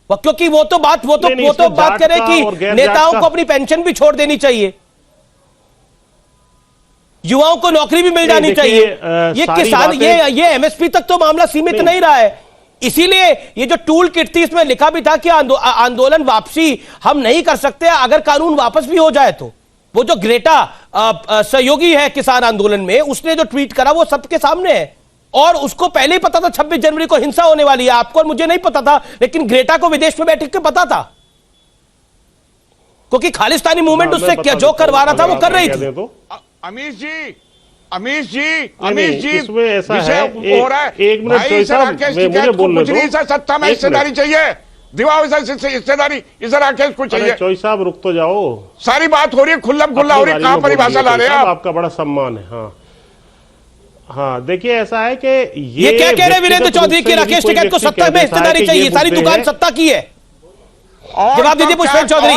क्योंकि वो तो बात करें कि नेताओं को अपनी पेंशन भी छोड़ देनी चाहिए, युवाओं को नौकरी भी मिल जानी चाहिए। ये किसान, ये एमएसपी तक तो मामला सीमित नहीं रहा है। इसीलिए ये जो टूल किट थी, इसमें लिखा भी था कि आंदोलन वापसी हम नहीं कर सकते अगर कानून वापस भी हो जाए तो। वो जो ग्रेटा सहयोगी है किसान आंदोलन में, उसने जो ट्वीट करा वो सबके सामने है और उसको पहले ही पता था 26 जनवरी को हिंसा होने वाली है। आपको और मुझे नहीं पता था, लेकिन ग्रेटा को विदेश में बैठ के पता था, क्योंकि खालिस्तानी मूवमेंट उससे क्या जो करवा रहा था वो कर रही थी। अमीश जी, इसमें ऐसा है, हो रहा है, एक मिनट मुझे बोलने दो। सत्ता में हिस्सेदारी चाहिए, हिस्सेदारी इस राकेश को चाहिए। चौधरी साहब रुक तो जाओ, सारी बात हो रही है, खुल्ला हो रही है, कहां परिभाषा ला रहे हैं आप? आपका बड़ा सम्मान है। हाँ, हाँ, देखिए ऐसा है कि ये क्या कह रहे हैं वीरेंद्र चौधरी की राकेश टिकैत को सत्ता में हिस्सेदारी चाहिए, सारी दुकान सत्ता की है। जवाब दीजिए पुष्पेंद्र चौधरी।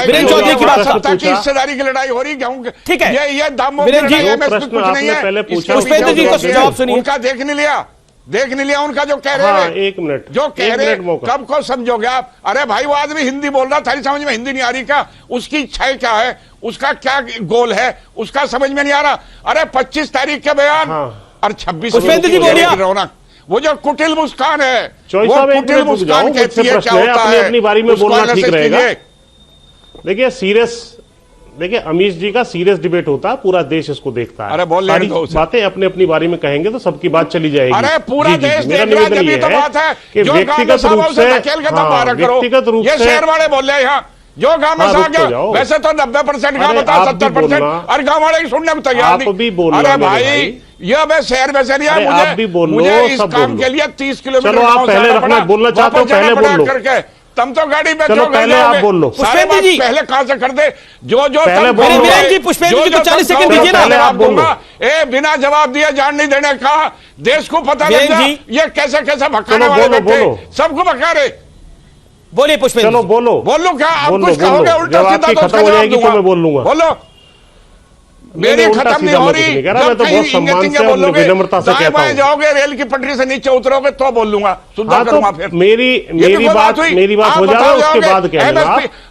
वीरेंद्र चौधरी की बात, सत्ता की हिस्सेदारी की लड़ाई हो रही है। ठीक है, ये दामों वीरेंद्र जी कुछ नहीं है। पुष्पेंद्र जी को जवाब सुनिए। उनका देख नहीं लिया उनका जो कह रहे हैं। एक मिनट, जो कह रहे कब को समझोगे आप? अरे भाई वो आदमी हिंदी बोल रहा, थारी समझ में हिंदी नहीं आ रही क्या? उसकी इच्छा क्या है, उसका क्या गोल है, उसका समझ में नहीं आ रहा। अरे 25 तारीख के बयान और 26 रौनक, वो जो कुटिल मुस्कान है, वो कुटिल मुस्कान कहती है क्या होता है, अपनी बारी में बोलना ठीक रहेगा। देखिए सीरियस, देखिए अमीश जी का सीरियस डिबेट होता है, पूरा देश इसको देखता है। अरे बोल सारी बातें अपनी अपनी बारी में कहेंगे तो सबकी बात चली जाएगी। अरे पूरा देश मेरा देख रहा है, निवेदन ये तो है बात है कि व्यक्तिगत रूप से व्यक्तिगत रूप से शहर वाले बोल रहे हैं यहाँ जो गांव में आ गया। वैसे तो 90% गांव बता, 70% और गांव वाले की सुनने को तैयार नहीं। अरे भाई ये मैं शहर में से नहीं है, मुझे इस काम के लिए 30 किलोमीटर बोलना चाहते हो, पहले बोल लो करके तुम तो गाड़ी में चलो पहले आप बोल लो। पुष्पेंद्र जी पहले कहां से कर दे जो वीरेंद्र जी, पुष्पेंद्र जी को 40 सेकंड दीजिए ना। पहले आप बोलूंगा बिना जवाब दिए जान नहीं देने का, देश को पता लग जाए ये कैसे कैसे भटकाने वाले बैठे, सबको भटका रहे। बोलिए पुष्पेंद्र, चलो बोलो क्या आप कुछ कहोगे? उल्टा सीधा तो खत्म हो जाएगी तो मैं बोल लूंगा। बोलो मेरी खत्म नहीं हो रही। मैं तो बहुत सम्मान से और विनम्रता से कहता हूं। जाओगे रेल की पटरी से नीचे उतरोगे तो बोल लूंगा, सुधार करूंगा फिर। मेरी बात हो जाए उसके बाद कहना।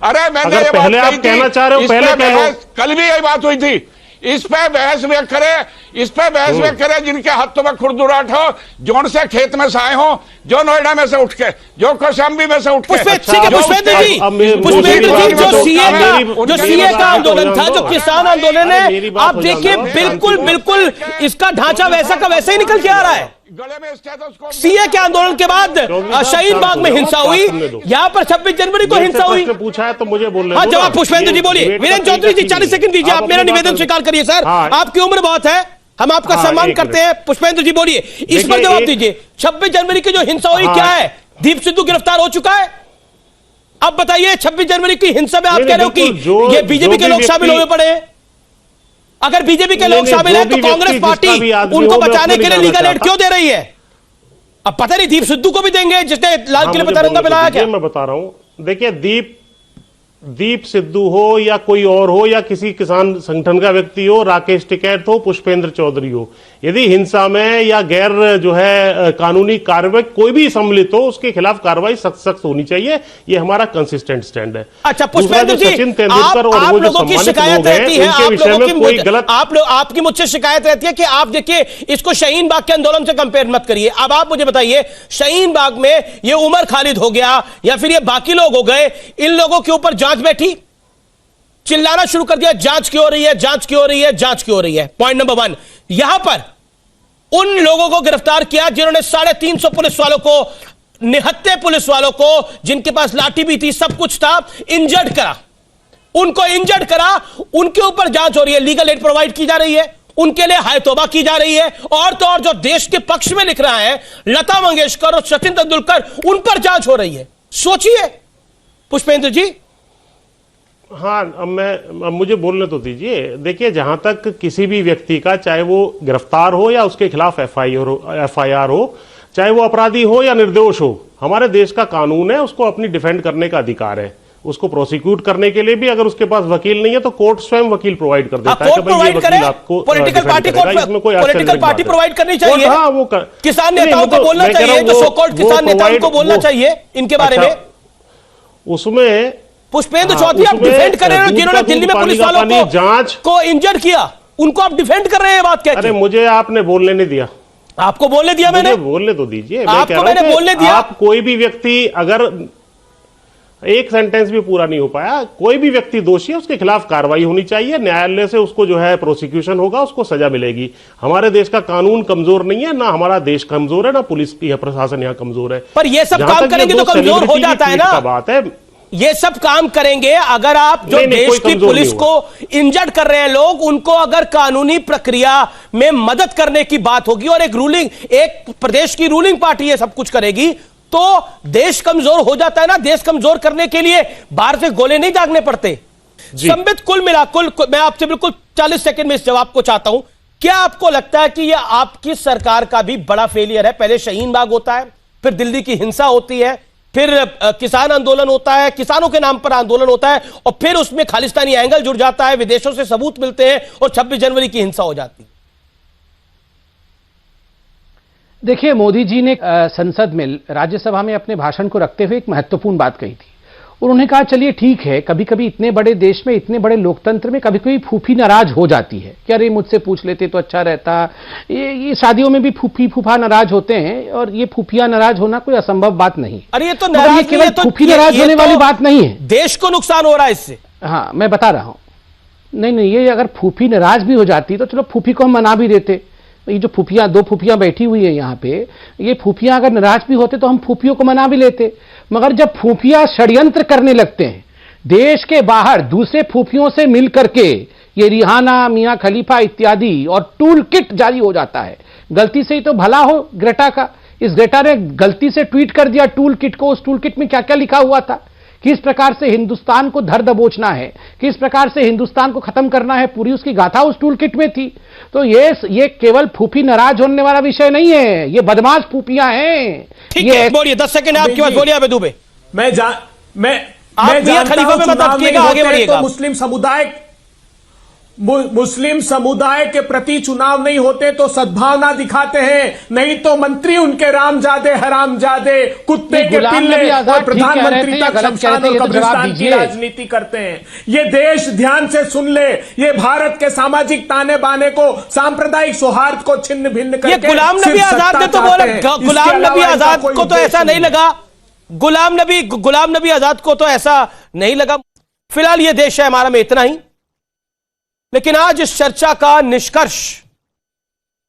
अरे मैंने अगर पहले आप कहना चाह रहे हो पहले कहो। कल भी यही बात हुई थी। इस पे बहस में करे जिनके हाथों में खुरदुराट हो, जोन से खेत में से आए हो, जो नोएडा में से उठ के, जो कौशाम्बी में से उठ के। पुष्पेंद्र जी जो सीए का आंदोलन था, जो किसान आंदोलन है, आप देखिए बिल्कुल इसका ढांचा वैसा का वैसा ही निकल के आ रहा है। सीए के आंदोलन के बाद शहीद बाग में हिंसा हुई, यहाँ पर 26 जनवरी को हिंसा हुई। पूछा है तो मुझे बोलने। हाँ जवाब पुष्पेंद्र जी बोलिए। वीरेंद्र चौधरी जी 40 सेकंड दीजिए, आप मेरा निवेदन स्वीकार करिए सर। आपकी उम्र बहुत है, हम आपका सम्मान करते हैं। पुष्पेंद्र जी बोलिए, इस पर जवाब दीजिए। 26 जनवरी की जो हिंसा हुई क्या है? दीप सिद्धू गिरफ्तार हो चुका है। अब बताइए 26 जनवरी की हिंसा में आप कह रहे हो कि ये बीजेपी के लोग शामिल हुए पड़े हैं। अगर बीजेपी के लोग शामिल हैं तो कांग्रेस पार्टी उनको बचाने के लिए लीगल एड क्यों दे रही है? अब पता नहीं दीप सिद्धू को भी देंगे जिसने लाल किले पर तिरंगा मिलाया क्या? मैं बता रहा हूं, देखिए दीप सिद्धू हो या कोई और हो या किसी किसान संगठन का व्यक्ति हो, राकेश टिकैत हो, पुष्पेंद्र चौधरी हो, यदि हिंसा में या गैर जो है कानूनी कार्रवाई कोई भी सम्मिलित हो, उसके खिलाफ कार्रवाई सख्त होनी चाहिए। ये हमारा कंसिस्टेंट स्टैंड है। अच्छा पुष्पेंद्र जी, सचिन तेंदुलकर और वो जो सम्मानित लोग हैं उनके विषय में कोई गलत आपकी मुझसे शिकायत रहती है कि आप देखिए इसको शाहीन बाग के आंदोलन से कंपेयर मत करिए। अब आप मुझे बताइए, शाहीन बाग में ये उमर खालिद हो गया या फिर ये बाकी लोग हो गए, इन लोगों के ऊपर जांच बैठी, चिल्लाना शुरू कर दिया जांच क्यों हो रही है, जांच क्यों हो रही है, जांच क्यों हो रही है। पॉइंट नंबर 1, यहां पर उन लोगों को गिरफ्तार किया जिन्होंने 350 पुलिस वालों को, निहत्थे पुलिस वालों को, जिनके पास लाठी भी थी, सब कुछ था, इंजर्ड करा, उनको इंजर्ड करा, उनके ऊपर जांच हो रही है, लीगल एड प्रोवाइड की जा रही है, उनके लिए हाय तौबा की जा रही है। और तो और जो देश के पक्ष में लिख रहा है, लता मंगेशकर और सचिन तेंदुलकर, उन पर जांच हो रही है। सोचिए पुष्पेंद्र जी। हाँ, अब मुझे बोलने तो दीजिए। देखिए जहां तक किसी भी व्यक्ति का, चाहे वो गिरफ्तार हो या उसके खिलाफ एफआईआर हो, चाहे वो अपराधी हो या निर्दोष हो, हमारे देश का कानून है, उसको अपनी डिफेंड करने का अधिकार है। उसको प्रोसिक्यूट करने के लिए भी अगर उसके पास वकील नहीं है तो कोर्ट स्वयं वकील प्रोवाइड कर देता है कि भाई ये वकील आपको पॉलिटिकल पार्टी प्रोवाइड करनी चाहिए। हाँ, वो किसान नेताओं को बोलना चाहिए, जो सो कॉल्ड किसान नेताओं को बोलना चाहिए इनके बारे में। उसमें पुष्पेंद्र चौधरी आप डिफेंड कर रहे हो, जिन्होंने दिल्ली में पुलिस वालों को जांच को इंजर्ड किया, उनको आप डिफेंड कर रहे हैं। बात क्या? अरे मुझे आपने बोलने नहीं दिया। आपको बोलने दिया मैंने? बोलने तो दीजिए। आपको मैंने बोलने दिया। आप कोई भी व्यक्ति, अगर एक सेंटेंस भी पूरा नहीं हो पाया, कोई भी व्यक्ति दोषी है, उसके खिलाफ कार्रवाई होनी चाहिए, न्यायालय से उसको जो है प्रोसिक्यूशन होगा, उसको सजा मिलेगी। हमारे देश का कानून कमजोर नहीं है, ना हमारा देश कमजोर है, ना पुलिस या प्रशासन यहाँ कमजोर है। पर ये सब काम करेंगे तो कमजोर हो जाता है ना। बात है, ये सब काम करेंगे अगर आप जो देश की पुलिस को इंजर्ड कर रहे हैं लोग, उनको अगर कानूनी प्रक्रिया में मदद करने की बात होगी और एक प्रदेश की रूलिंग पार्टी ये सब कुछ करेगी, तो देश कमजोर हो जाता है ना। देश कमजोर करने के लिए बाहर से गोले नहीं दागने पड़ते। संबित, कुल मिला मैं आपसे बिल्कुल 40 सेकंड में इस जवाब को चाहता हूं क्या आपको लगता है कि यह आपकी सरकार का भी बड़ा फेलियर है? पहले शाहीन बाग होता है, फिर दिल्ली की हिंसा होती है, फिर किसान आंदोलन होता है, किसानों के नाम पर आंदोलन होता है, और फिर उसमें खालिस्तानी एंगल जुड़ जाता है, विदेशों से सबूत मिलते हैं और 26 जनवरी की हिंसा हो जाती है। देखिए, मोदी जी ने संसद में, राज्यसभा में अपने भाषण को रखते हुए एक महत्वपूर्ण बात कही थी। उन्होंने कहा चलिए ठीक है, कभी कभी इतने बड़े देश में, इतने बड़े लोकतंत्र में कभी कभी फूफी नाराज हो जाती है कि अरे मुझसे पूछ लेते तो अच्छा रहता। ये शादियों में भी फूफी फूफा नाराज होते हैं, और ये फूफिया नाराज होना कोई असंभव बात नहीं। अरे ये तो ये केवल फूफी नाराज होने वाली बात नहीं है, देश को नुकसान हो रहा है इससे। हाँ, मैं बता रहा हूं। नहीं, ये अगर फूफी नाराज भी हो जाती तो चलो फूफी को हम मना भी देते। ये जो फूफियां, 2 फूफियां बैठी हुई है यहाँ पे, ये फूफियां अगर नाराज भी होते तो हम फूफियों को मना भी लेते। मगर जब फूफियां षड्यंत्र करने लगते हैं, देश के बाहर दूसरे फूफियों से मिल करके, ये रिहाना, मियां खलीफा इत्यादि, और टूल किट जारी हो जाता है। गलती से ही तो भला हो ग्रेटा का, इस ग्रेटा ने गलती से ट्वीट कर दिया टूल किट को। उस टूल किट में क्या क्या लिखा हुआ था, किस प्रकार से हिंदुस्तान को धर दबोचना है, किस प्रकार से हिंदुस्तान को खत्म करना है, पूरी उसकी गाथा उस टूल किट में थी। तो ये केवल फूफी नाराज होने वाला विषय नहीं है, ये बदमाश फूफियां हैं। ठीक है, बोलिए, 10 सेकंड आपके पास, बोलिए अबे दुबे। मैं मियां खलीफा में मत अटकिएगा, आगे बढ़िएगा। मुस्लिम समुदाय के प्रति चुनाव नहीं होते तो सद्भावना दिखाते हैं, नहीं तो मंत्री उनके रामजादे, हरामजादे, कुत्ते के पिल्ले और प्रधानमंत्री तक शमशान और कब्रिस्तान की राजनीति करते हैं। ये देश ध्यान से सुन ले, ये भारत के सामाजिक ताने बाने को, सांप्रदायिक सौहार्द को छिन्न भिन्न करके, ये गुलाम नबी आजाद ने तो बोला, गुलाम नबी आजाद को तो ऐसा नहीं लगा, गुलाम नबी आजाद को तो ऐसा नहीं लगा। फिलहाल ये देश है हमारा में इतना ही। लेकिन आज इस चर्चा का निष्कर्ष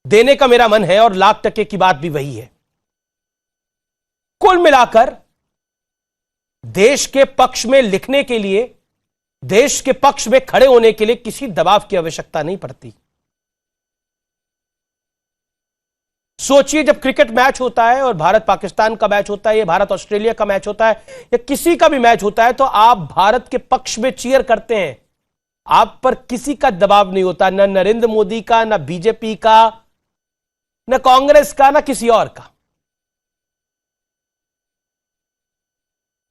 देने का मेरा मन है, और $1,00,000 की बात भी वही है। कुल मिलाकर देश के पक्ष में लिखने के लिए, देश के पक्ष में खड़े होने के लिए किसी दबाव की आवश्यकता नहीं पड़ती। सोचिए, जब क्रिकेट मैच होता है और भारत पाकिस्तान का मैच होता है, या भारत ऑस्ट्रेलिया का मैच होता है, या किसी का भी मैच होता है, तो आप भारत के पक्ष में चीयर करते हैं। आप पर किसी का दबाव नहीं होता, न नरेंद्र मोदी का, न बीजेपी का, न कांग्रेस का, न किसी और का।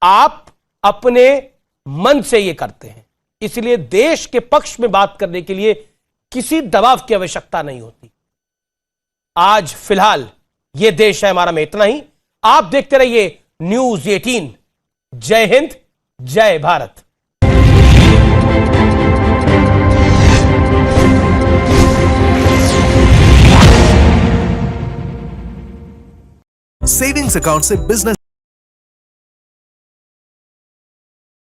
आप अपने मन से ये करते हैं, इसलिए देश के पक्ष में बात करने के लिए किसी दबाव की आवश्यकता नहीं होती। आज फिलहाल ये देश है हमारा में इतना ही। आप देखते रहिए News 18। जय हिंद, जय भारत। सेविंग्स अकाउंट से बिजनेस